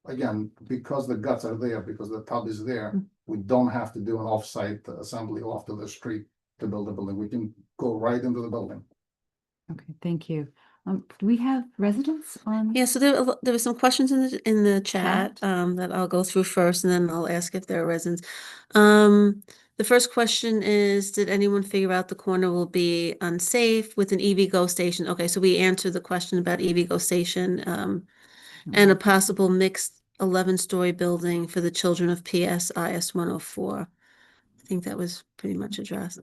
again, because the guts are there, because the tub is there, we don't have to do an off-site assembly off to the street to build a building. We can go right into the building. Okay. Thank you. Do we have residents on? Yeah, so there were some questions in the chat Chat. that I'll go through first, and then I'll ask if there are residents. The first question is, did anyone figure out the corner will be unsafe with an EV GO station? Okay, so we answered the question about EV GO station, and a possible mixed 11-story building for the children of PSIS 104. I think that was pretty much addressed.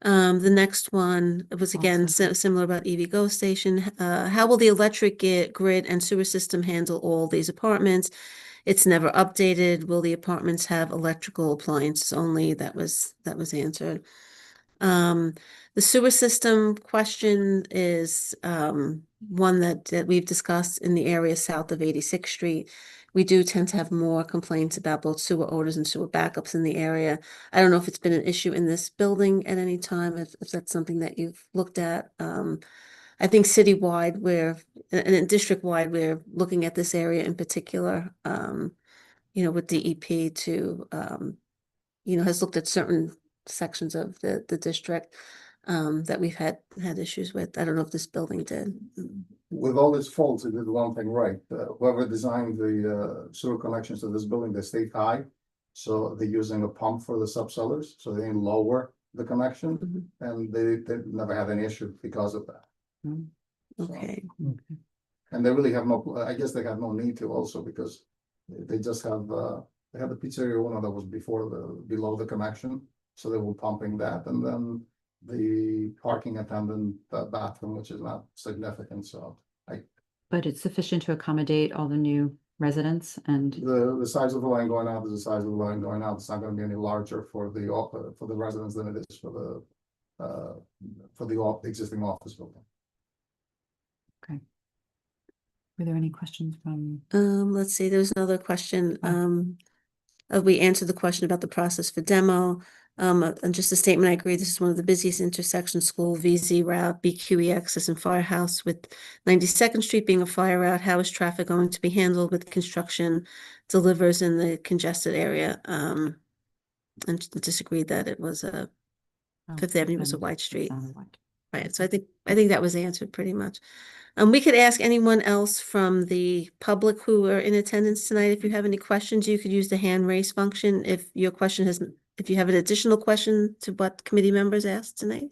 The next one was again similar about EV GO station. How will the electric grid and sewer system handle all these apartments? It's never updated. Will the apartments have electrical appliances only? That was answered. The sewer system question is one that we've discussed in the area south of 86th Street. We do tend to have more complaints about both sewer odors and sewer backups in the area. I don't know if it's been an issue in this building at any time, if that's something that you've looked at. I think citywide, and district-wide, we're looking at this area in particular, with DEP to, has looked at certain sections of the district that we've had issues with. I don't know if this building did. With all its faults, it did one thing right. Whoever designed the sewer connections to this building, they stayed high. So they're using a pump for the subcellars, so they didn't lower the connection, and they never had any issue because of that. So, Okay. and they really have no, I guess they have no need to also, because they just have, they had the pizzeria owner that was below the connection. So they were pumping that, and then the parking attendant bathroom, which is not significant, so But it's sufficient to accommodate all the new residents and the size of the line going out is the size of the line going out. It's not gonna be any larger for the residents than it is for the existing office building. were there any questions from? Let's see, there was another question. We answered the question about the process for demo. And just a statement, I agree, this is one of the busiest intersection school, VZ route, BQE access and firehouse, with 92nd Street being a fire route. How is traffic going to be handled with construction delivers in the congested area? And disagreed that it was Fifth Avenue was a wide street. Right, so I think that was answered pretty much. We could ask anyone else from the public who are in attendance tonight. If you have any questions, you could use the hand raise function. If you have an additional question to what committee members asked tonight.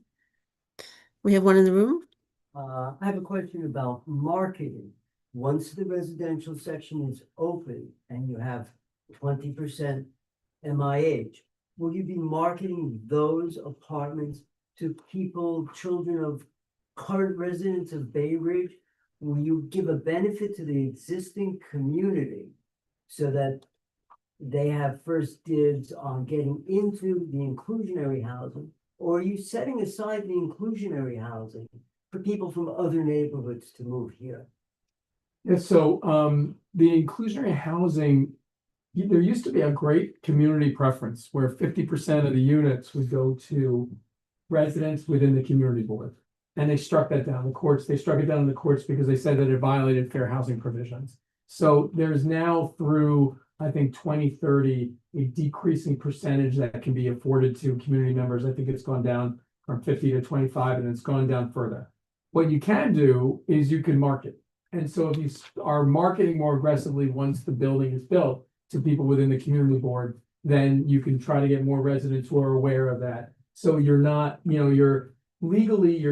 We have one in the room. I have a question about marketing. Once the residential section is open and you have 20% MIH, will you be marketing those apartments to people, children of current residents of Bay Ridge? Will you give a benefit to the existing community so that they have first dibs on getting into the inclusionary housing? Or are you setting aside the inclusionary housing for people from other neighborhoods to move here? Yeah, so the inclusionary housing, there used to be a great community preference where 50% of the units would go to residents within the community board. And they struck that down. They struck it down in the courts because they said that it violated fair housing provisions. So there's now, through I think 2030, a decreasing percentage that can be afforded to community members. I think it's gone down from 50 to 25, and it's gone down further. What you can do is you can market. And so if you are marketing more aggressively once the building is built to people within the community board, then you can try to get more residents who are aware of that. So you're not, you're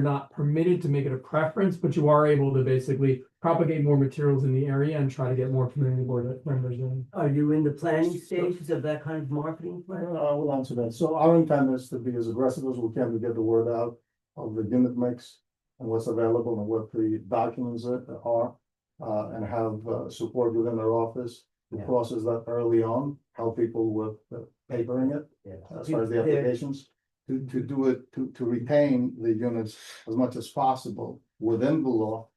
not permitted to make it a preference, but you are able to basically propagate more materials in the area and try to get more community board members in. Are you in the planning stages of that kind of marketing plan? I will answer that. So our intent is to be as aggressive as we can to get the word out of the unit mix and what's available and what the documents are, and have support within our office to process that early on, help people with papering it, as far as the applications, to do it, to retain the units as much as possible within the law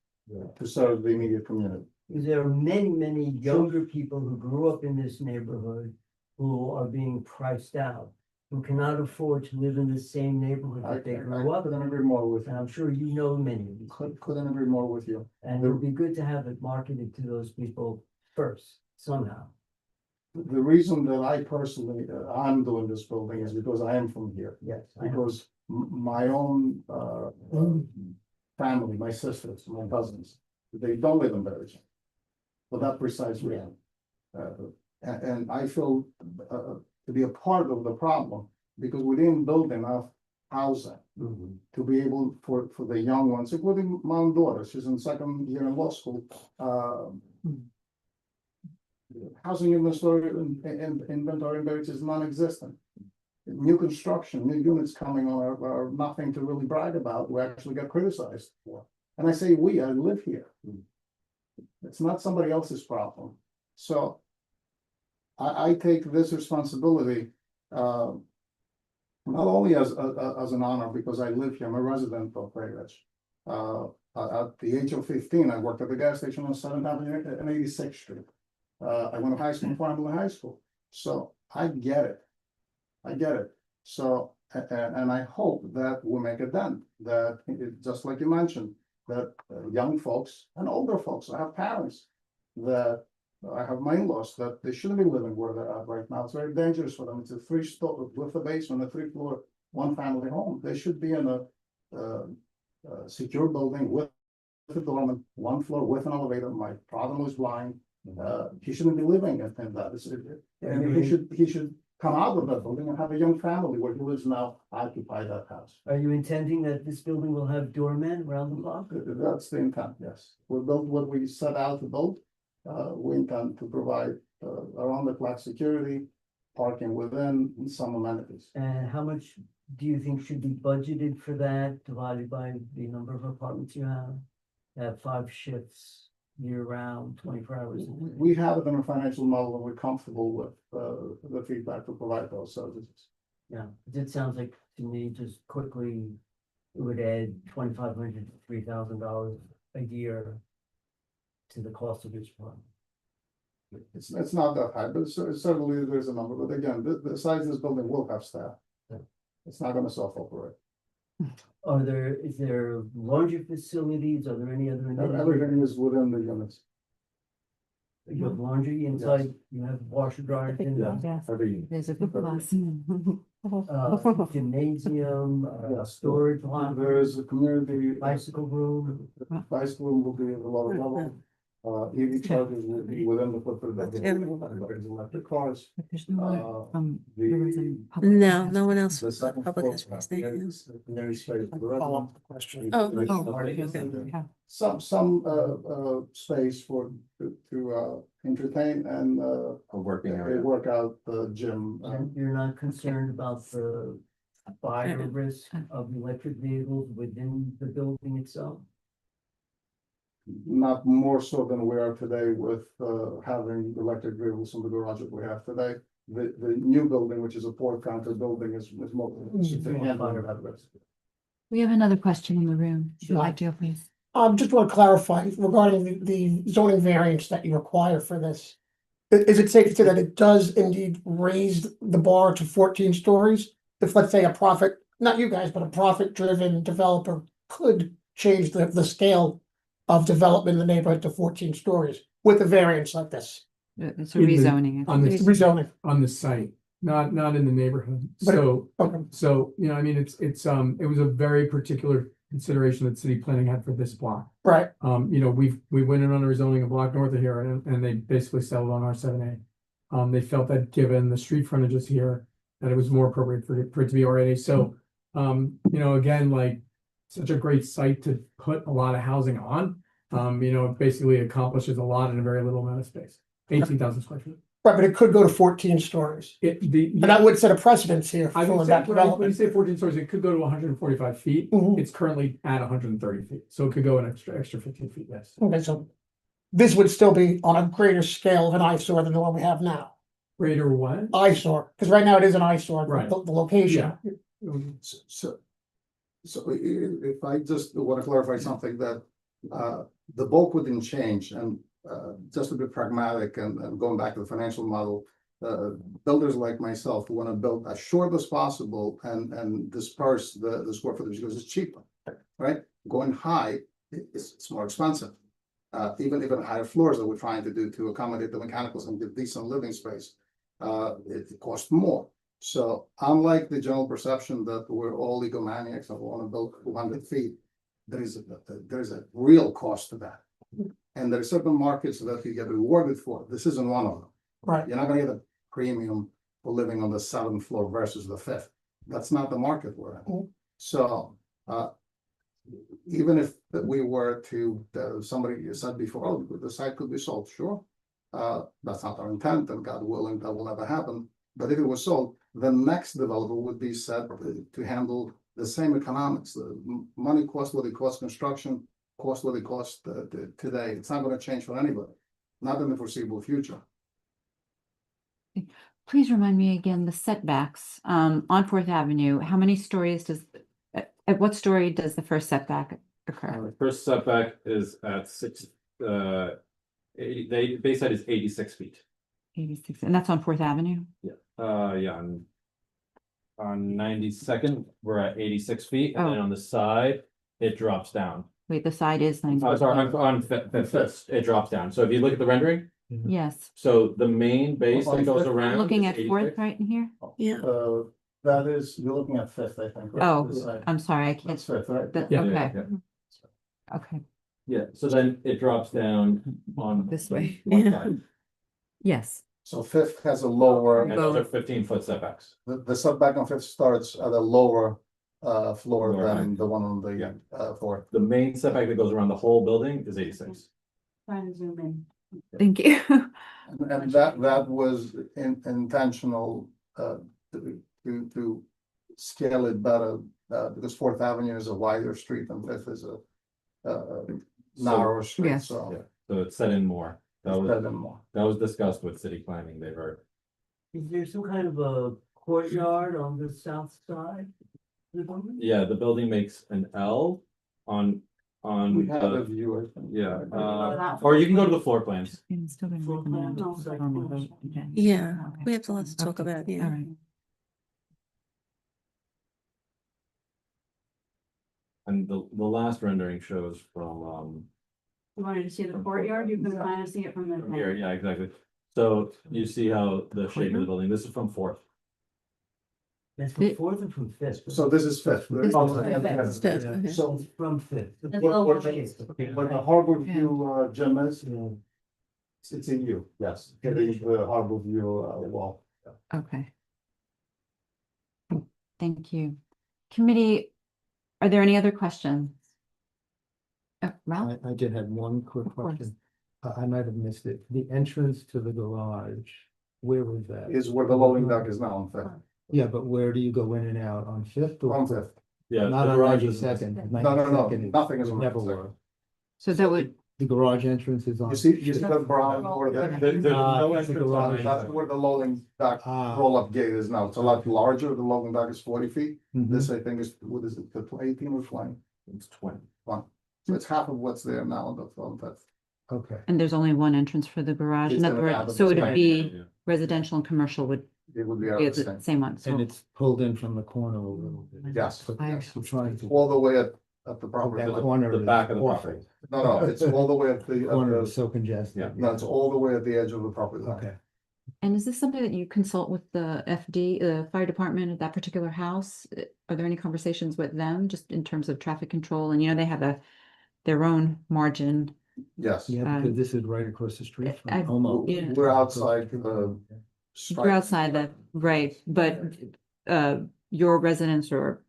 to serve the immediate community. Because there are many, many younger people who grew up in this neighborhood who are being priced out, who cannot afford to live in the same neighborhood that they grew up in. Couldn't agree more with you. And I'm sure you know many of these. Couldn't agree more with you. And it would be good to have it marketed to those people first, somehow. The reason that I personally, I'm doing this building is because I am from here. Yes. Because my own family, my sisters, my cousins, they don't live in Bergen for that precise reason. And I feel to be a part of the problem because we didn't build enough housing to be able for the young ones, including my own daughter. She's in second year in law school. Housing inventory in Bergen is non-existent. New construction, new units coming on are nothing to really brag about. We actually get criticized for. And I say I live here. It's not somebody else's problem. So I take this responsibility not only as an honor because I live here, I'm a resident of Bay Ridge. At the age of 15, I worked at the gas station on 7th Avenue and 86th Street. I went to high school in Farmville High School. So I get it. So, and I hope that we'll make a dent, that just like you mentioned, that young folks and older folks, I have parents that I have my in-laws that they shouldn't be living where they're at right now. It's very dangerous for them. It's a three-story with a basement, a 3-floor, one-family home. They should be in a secure building with a dorm, 1 floor with an elevator. My father was blind. He shouldn't be living in that. And he should come out of that building and have a young family where he lives now, occupy that house. Are you intending that this building will have doormen around the block? That's the intent, yes. We built what we set out to build. We intend to provide around the clock security, parking within, and some amenities. And how much do you think should be budgeted for that, divided by the number of apartments you have? Have 5 shifts year round, 24 hours a day? We have it in our financial model and we're comfortable with the feedback to provide those services. Yeah, it sounds like to me, just quickly, it would add $2,500 to $3,000 a year to the cost of each apartment. It's not that high, but certainly there's a number. But again, the size of this building will have staff. Yeah. It's not gonna self-operate. Is there laundry facilities? Are there any other? Everything is within the units. You have laundry inside, you have washer dryers in there? There's a group of us. Gymnasium, storage locker, There's a community. bicycle room. Bicycle room will be at the lower level. EV chargers will be within the footprint of the building. There's electric cars. No, no one else. The second Public floor has raised their hand. is secondary space for the Follow up residents. the question. Some space for to entertain and A working a area. workout gym. And you're not concerned about the fire risk of electric vehicles within the building itself? Not more so than we are today with having electric vehicles in the garage that we have today. The new building, which is a port counter building, is more. handling that risk. We have another question in the room. If you'd like to, please. Just want to clarify regarding the zoning variance that you require for this. Is it safe to say that it does indeed raise the bar to 14 stories? If, let's say, a profit, not you guys, but a profit-driven developer could change the scale of development in the neighborhood to 14 stories with a variance like this? It's a rezoning. On the Rezoning. on the site, not in the neighborhood. But- So, Okay. I mean, it was a very particular consideration that city planning had for this block. Right. We went in on a rezoning a block north of here and they basically settled on R7A. They felt that given the street frontages here, that it was more appropriate for it to be R8A. So, again, like such a great site to put a lot of housing on. It basically accomplishes a lot in a very little amount of space, 18,000 square feet. Right, but it could go to 14 stories. And that would set a precedence here I for would say, that when you development. say 14 stories, it could go to 145 feet. Mhm. It's currently at 130 feet, so it could go an extra 15 feet, yes. Okay, so this would still be on a greater scale of an eyesore than the one we have now. Greater what? Eyesore, because right now it is an eyesore, Right. the location. So if I just want to clarify something that the bulk wouldn't change and just to be pragmatic and going back to the financial model, builders like myself who want to build as short as possible and disperse the square footage because it's cheaper, right? Going high, it's more expensive. Even higher floors that we're trying to do to accommodate the mechanicals and give decent living space, it costs more. So unlike the general perception that we're all egomaniacs and want to build 200 feet, there is a real cost to that. And there are certain markets that you get rewarded for. This isn't one of them. Right. You're not gonna get a premium for living on the 7th floor versus the 5th. That's not the market we're in. So even if we were to, somebody said before, oh, the site could be sold, sure. That's not our intent, and God willing, that will never happen. But if it was sold, the next developer would be set to handle the same economics. The money costs what it costs, construction costs what it costs today. It's not gonna change for anybody, not in the foreseeable future. Please remind me again, the setbacks on 4th Avenue, how many stories at what story does the first setback occur? The first setback is at 6, the base height is 86 feet. 86, and that's on 4th Avenue? Yeah, on 92nd, we're at 86 feet, and then on the side, it drops down Wait, the side is Oh, 90. sorry, on Fifth, it drops down. So if you look at the rendering, Yes, so the main base that goes around. I'm looking is at Fourth 86. right in here. Yeah. That is, you're looking at Fifth, I think. right? Oh, This side. I'm sorry, I can't. That's Fifth, right? that- Yeah. Okay, Yeah. okay, Yeah, so then it drops down on. this way. one Yeah. side. Yes, So Fifth has a lower, And those are 15-foot setbacks. the setback on Fifth starts at a lower floor Lower than the one on Yeah. the Fourth. The main setback that goes around the whole building is 86. trying to zoom in. Thank you. And that was intentional to scale it better, because Fourth Avenue is a wider street and Fifth is a narrower street, Yes. so. Yeah, so it's set in more. That it's was, better than more. that was discussed with city planning. They were, Is there some kind of a courtyard on the south side? of the building? yeah, the building makes an L on We have a the, view, I think. yeah, or you can go to the floor plans. I'm still gonna Floor recommend plan, a like- formal vote again. Yeah, Okay. we have a lot to talk Okay. about, yeah. All right. And the last rendering shows from, You wanted to see the courtyard, you can kind of see it from from here, yeah, exactly. So you see how the shape of the Courtyard? building, this is from Fourth. That's from Fourth or from Fifth? So this is Fifth. This is Oh, Fifth. yeah. It's Fifth, Yeah, okay. So it's from Fifth. That's Where- all where okay. the- Where the Harbor View gym is, it's in you, yes, getting the Harbor View wall. Okay. Thank you. Committee, are there any other questions? Ralph? I did have one quick Of course. question. I might have missed it. The entrance to the garage, where was that? Is where the loading dock is now on Fifth. Yeah, but where do you go in and out? On Fifth or? On Fifth. Yeah. Not the on garage is- 92nd. No, no, 92nd nothing is on Never 92nd. were. So that would, The garage entrance is on. You see the brown or There- the, there's no it's the entrance on garage. that's where the loading dock Ah. roll-up gate is now. It's a lot larger. The loading dock is 40 feet. Mhm. This, I think, is, what is it, 18 or 20? It's 20. So it's half of what's there now on Fifth. Okay. and there's only one entrance for the garage, It's in other gonna words, have so a it'd same- be residential and commercial would It would be be out the of the same. same one, so. And it's pulled in from the corner a little bit. Yes. But I- I'm trying to. All the way at the property. That line. corner The is back of the awful. property. No, it's all the way at Corner is the, so congested. Yeah. no, it's all the way at the edge of the property line. Okay. And is this something that you consult with the FD, the fire department at that particular house? Are there any conversations with them, just in terms of traffic control? And they have their own margin. Yes. Yeah, Um, because this is right across the street I- from almost. Yeah. We're outside the. You're outside that, right, but your residents or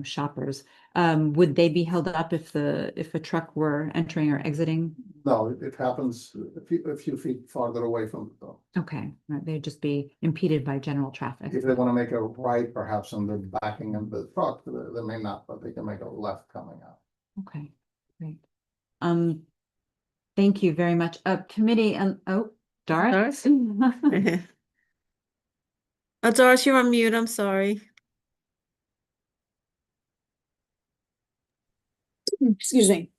shoppers, would they be held up if a truck were entering or exiting? No, it happens a few feet farther away from the door. Okay, right, they'd just be impeded by general traffic. If they want to make a right, perhaps, and they're backing in the truck, they may not, but they can make a left coming out. Okay, great. Thank you very much. Committee and, Doris? Doris, you're on mute, I'm sorry. Excuse me.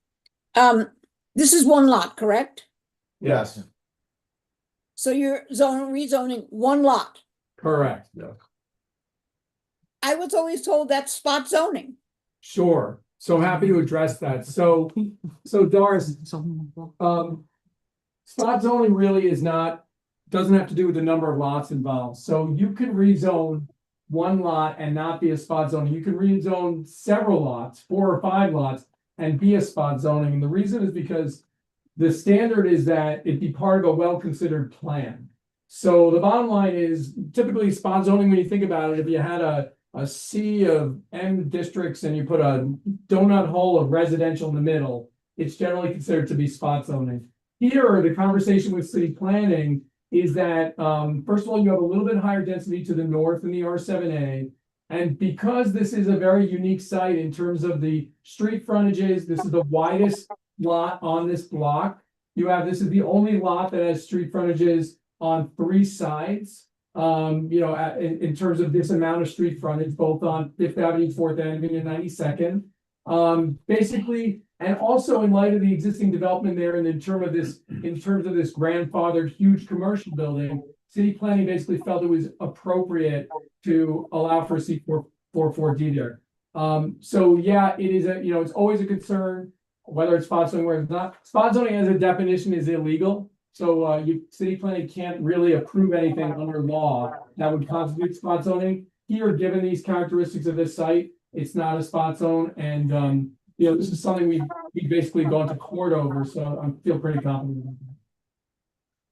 This is one lot, correct? Yes, So you're rezoning one lot. correct. I was always told that's spot zoning. Sure. So happy to address that. So Doris, spot zoning really doesn't have to do with the number of lots involved. So you can rezone one lot and not be a spot zoning. You can rezone several lots, 4 or 5 lots, and be a spot zoning. And the reason is because the standard is that it be part of a well-considered plan. So the bottom line is typically spot zoning, when you think about it, if you had a sea of M districts and you put a donut hole of residential in the middle, it's generally considered to be spot zoning. Here, the conversation with city planning is that, first of all, you have a little bit higher density to the north in the R7A. And because this is a very unique site in terms of the street frontages, this is the widest lot on this block. This is the only lot that has street frontages on 3 sides. In terms of this amount of street frontage, both on Fifth Avenue, 4th Avenue, and 92nd. Basically, and also in light of the existing development there, and in terms of this grandfathered huge commercial building, city planning basically felt it was appropriate to allow for C444D there. So yeah, it is a, it's always a concern, whether it's spot zoning or it's not. Spot zoning as a definition is illegal. So city planning can't really approve anything under law that would constitute spot zoning. Here, given these characteristics of this site, it's not a spot zone, and this is something we basically gone to court over, so I feel pretty confident about that.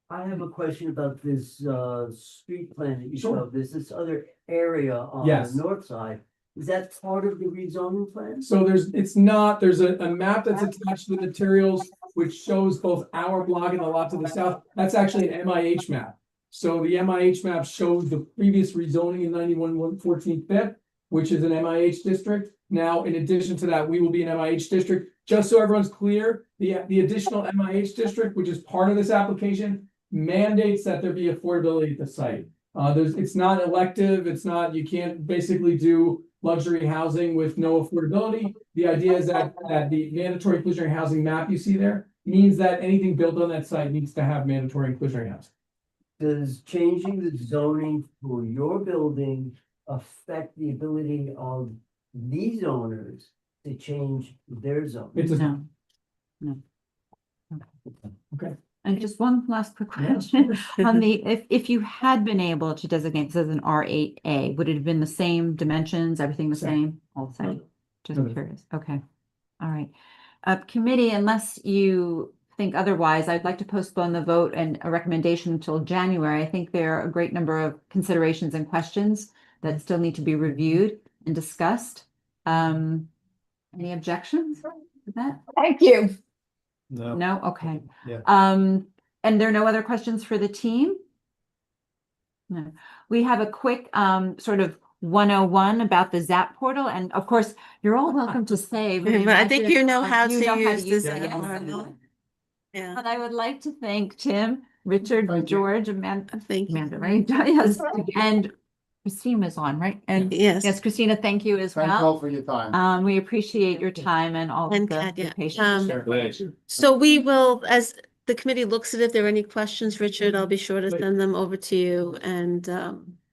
I have a question about this street plan that you Sure. showed. There's this other area on Yes. the north side. Is that part of the rezoning plan? So there's a map that's attached to the materials, which shows both our block and the lot to the south. That's actually an MIH map. So the MIH map shows the previous rezoning in 91-114 Fifth, which is an MIH district. Now, in addition to that, we will be an MIH district. Just so everyone's clear, the additional MIH district, which is part of this application, mandates that there be affordability at the site. It's not elective. It's not, you can't basically do luxury housing with no affordability. The idea is that the mandatory inclusionary housing map you see there means that anything built on that site needs to have mandatory inclusionary housing. Does changing the zoning for your building affect the ability of these owners to change their zone? It does not. No. Okay. And just one last quick question on if you had been able to designate this as an R8A, would it have been the same dimensions, everything the same? All the same? Just No. curious. Okay. All right. Committee, unless you think otherwise, I'd like to postpone the vote and a recommendation until January. I think there are a great number of considerations and questions that still need to be reviewed and discussed. Any objections to that? Thank you. No? Okay. Yeah. And there are no other questions for the team? No. We have a quick sort of 101 about the ZAP portal, and of course, you're all welcome to say. But I think you know how to use the it. ZAP Yes. portal. Yeah. But I would like to thank Tim, Richard, Thank you. George, Amanda, Thank you. right? Yes, and Christina's on, right? And Yes. Christina, thank you as Thank you well. all for your time. We appreciate your time and all And of the Katya, patience. Thanks. So we will, as the committee looks at it, if there are any questions, Richard, I'll be sure to send them over to you, and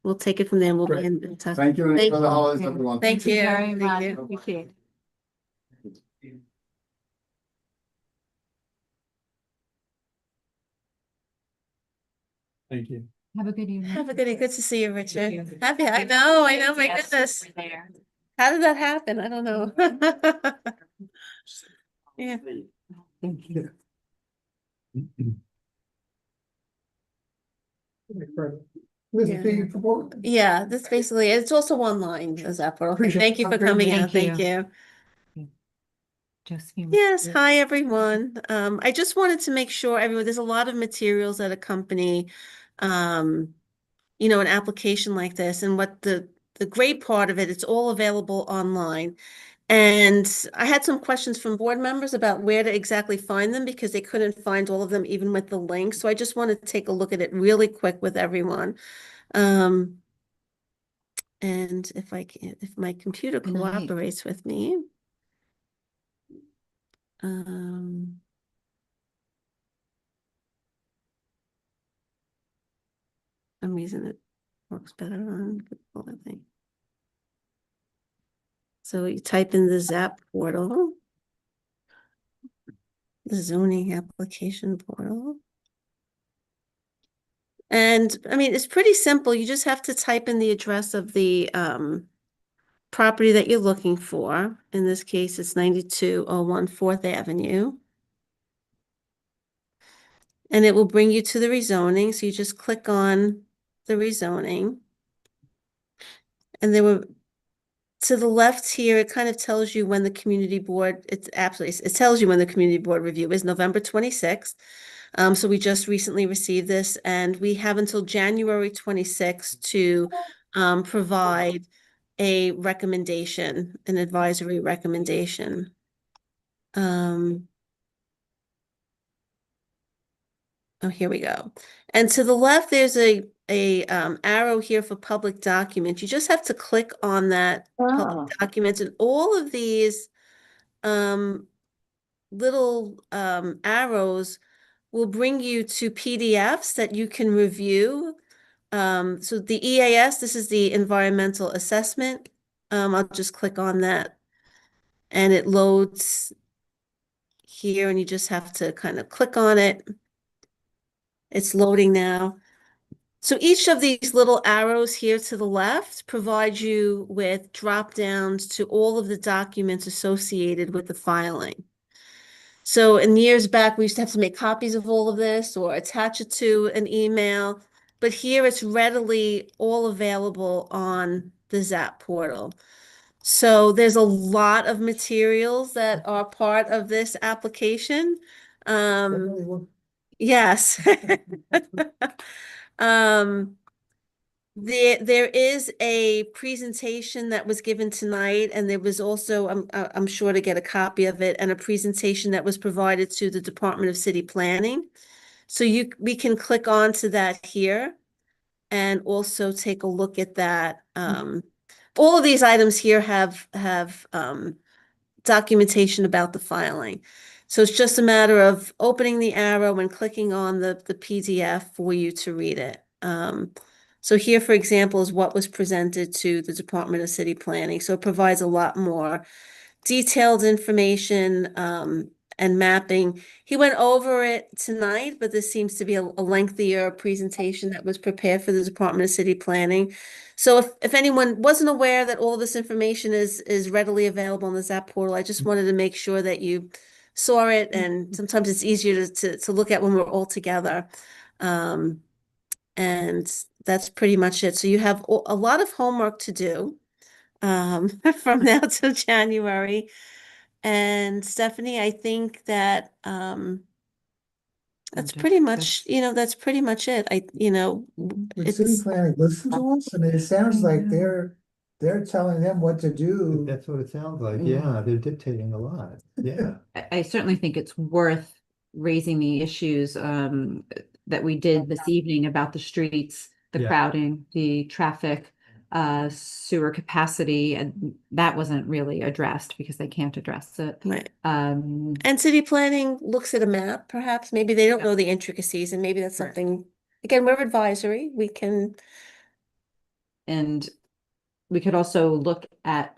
we'll take it from there. We'll be Great. in touch. Thank you, and Thank enjoy the you. holidays, everyone. Thank you. Very Thank much. you. Appreciate it. Thank you. Have a good evening. Have a good day. Good to see you, Richard. you. Happy, I know, my Yes, goodness. we're there. How did that happen? I don't know. Yeah. Thank you. This Yeah. is the proposal. Yeah, that's basically, it's also online, as that portal. Appreciate it. Thank you for coming out. Thank Thank you. Josephine. Yes, hi, everyone. I just wanted to make sure everyone, there's a lot of materials that accompany, an application like this, and what the great part of it, it's all available online. And I had some questions from board members about where to exactly find them because they couldn't find all of them even with the link. So I just wanted to take a look at it really quick with everyone. And if my computer Great. cooperates with me. Some reason it works better on Google, I think. So you type in the ZAP portal, the zoning application portal. And I mean, it's pretty simple. You just have to type in the address of the property that you're looking for. In this case, it's 9201 4th Avenue. And it will bring you to the rezoning. So you just click on the rezoning. And there were to the left here, it kind of tells you when the community board, it tells you when the community board review is November 26th. So we just recently received this, and we have until January 26th to provide a recommendation, an advisory recommendation. Oh, here we go. And to the left, there's a arrow here for public documents. You just have to click on that public documents, and all of these little arrows will bring you to PDFs that you can review. So the EAS, this is the environmental assessment I'll just click on that. And it loads here, and you just have to kind of click on it. It's loading now. So each of these little arrows here to the left provide you with drop downs to all of the documents associated with the filing. So in years back, we used to have to make copies of all of this or attach it to an email, but here it's readily all available on the ZAP portal. So there's a lot of materials that are part of this application. Yes. There is a presentation that was given tonight, and there was also, I'm sure to get a copy of it, and a presentation that was provided to the Department of City Planning. So we can click on to that here and also take a look at that. All of these items here have documentation about the filing. So it's just a matter of opening the arrow and clicking on the PDF for you to read it. So here, for example, is what was presented to the Department of City Planning. So it provides a lot more detailed information and mapping. He went over it tonight, but this seems to be a lengthier presentation that was prepared for the Department of City Planning. So if anyone wasn't aware that all this information is readily available on the ZAP portal, I just wanted to make sure that you saw it, and sometimes it's easier to look at when we're all together. And that's pretty much it. So you have a lot of homework to do from now till January. And Stephanie, I think that that's pretty much, that's pretty much it. The city planning listen to us, I mean, it sounds like they're telling them what to do. That's what it sounds like. Yeah, they're dictating a lot. Yeah. I certainly think it's worth raising the issues that we did this evening about the streets, the Yeah. crowding, the traffic, sewer capacity, and that wasn't really addressed because they can't address it. Right. Um, And city planning looks at a map, perhaps. Maybe they don't know the intricacies, and maybe that's something, again, we're advisory. We can. And we could also look at,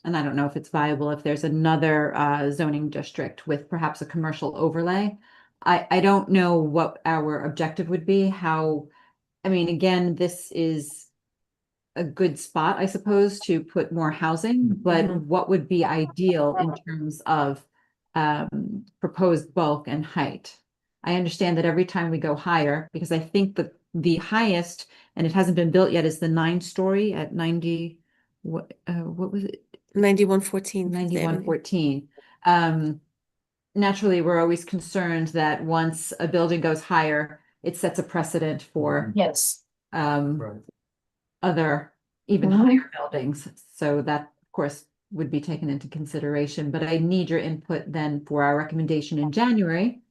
and I don't know if it's viable, if there's another zoning district with perhaps a commercial overlay. I don't know what our objective would be, I mean, again, this is a good spot, I suppose, to put more housing, but what would be ideal in terms of proposed bulk and height? I understand that every time we go higher, because I think the highest, and it hasn't been built yet, is the 9-story at 90, what was it? 9114. 9114. Naturally, we're always concerned that once a building goes higher, it sets a precedent for Yes. other even higher buildings. So that, of course, would be taken into consideration. But I need your input then for our recommendation in January.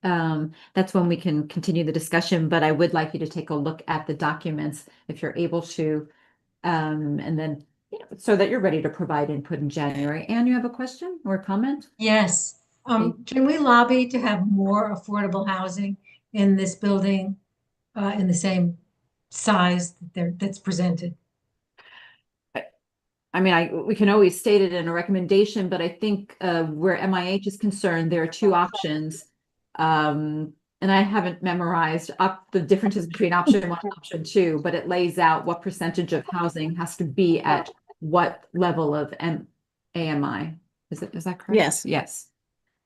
That's when we can continue the discussion, but I would like you to take a look at the documents if you're able to, and then, so that you're ready to provide input in January. Anne, you have a question or a comment? Yes. Can we lobby to have more affordable housing in this building, in the same size that's presented? I mean, we can always state it in a recommendation, but I think where MIH is concerned, there are two options. And I haven't memorized up the differences between option 1 and option 2, but it lays out what percentage of housing has to be at what level of AMI. Is that correct? Yes. Yes.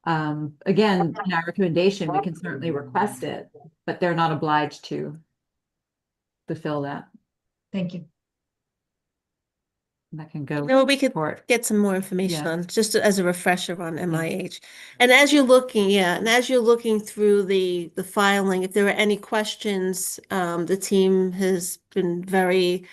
Again, in our recommendation, we can certainly request it, but they're not obliged to fulfill that. Thank you. That can go. No, we could get some more information on, just as a refresher on MIH. And as you're looking through the filing, if there are any questions, the team has been very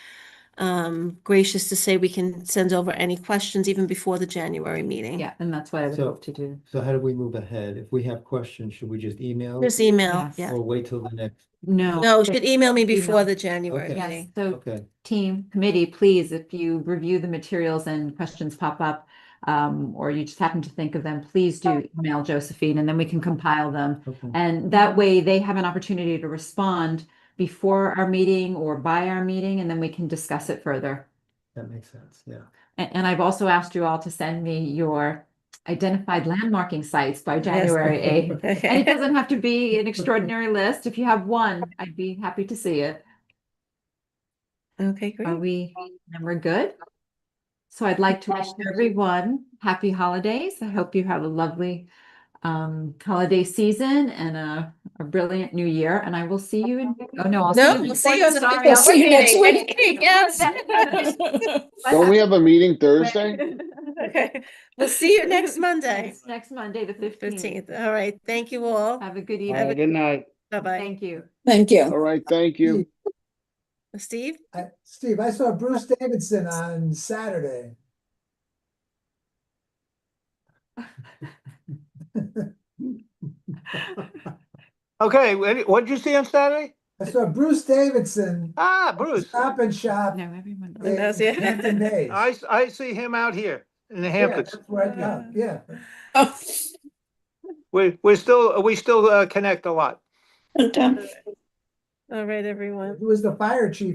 gracious to say we can send over any questions even before the January meeting. Yeah, and that's what I would hope to do. So how do we move ahead? If we have questions, should we just email? Just email, Yes. yeah. Or wait till the next? No, you should email me before Email. the January Okay. yes. meeting. So Okay. team, committee, please, if you review the materials and questions pop up, or you just happen to think of them, please do email Josephine, and then we can compile them. Okay. And that way they have an opportunity to respond before our meeting or by our meeting, and then we can discuss it further. That makes sense, yeah. And I've also asked you all to send me your identified landmarking sites by January 8th. And it doesn't have to be an extraordinary list. If you have one, I'd be happy to see it. Okay, Are great. and we're good? So I'd like to wish everyone happy holidays. I hope you have a lovely holiday season and a brilliant new year. And I will see you in, oh no, I'll see you. We'll see you on the Sorry, We'll I'll see you next meeting. week. Yes. Don't we have a meeting Thursday? Okay, we'll see you next Monday, Next Monday, the 15th. 15th. All right, thank you all. Have a good Have a evening. Good night. Bye-bye. Thank you. Thank you. All right, thank you. Steve? Steve, I saw Bruce Davidson on Saturday. Okay, what'd you see on Saturday? I saw Bruce Davidson Ah, Bruce. Stop and Shop No, everyone. in knows, yeah. Hampton Bays. I see him out here in the Yeah, Hamptons. that's where I thought, yeah. Oh, We still connect a lot. and, All right, everyone. He was the fire chief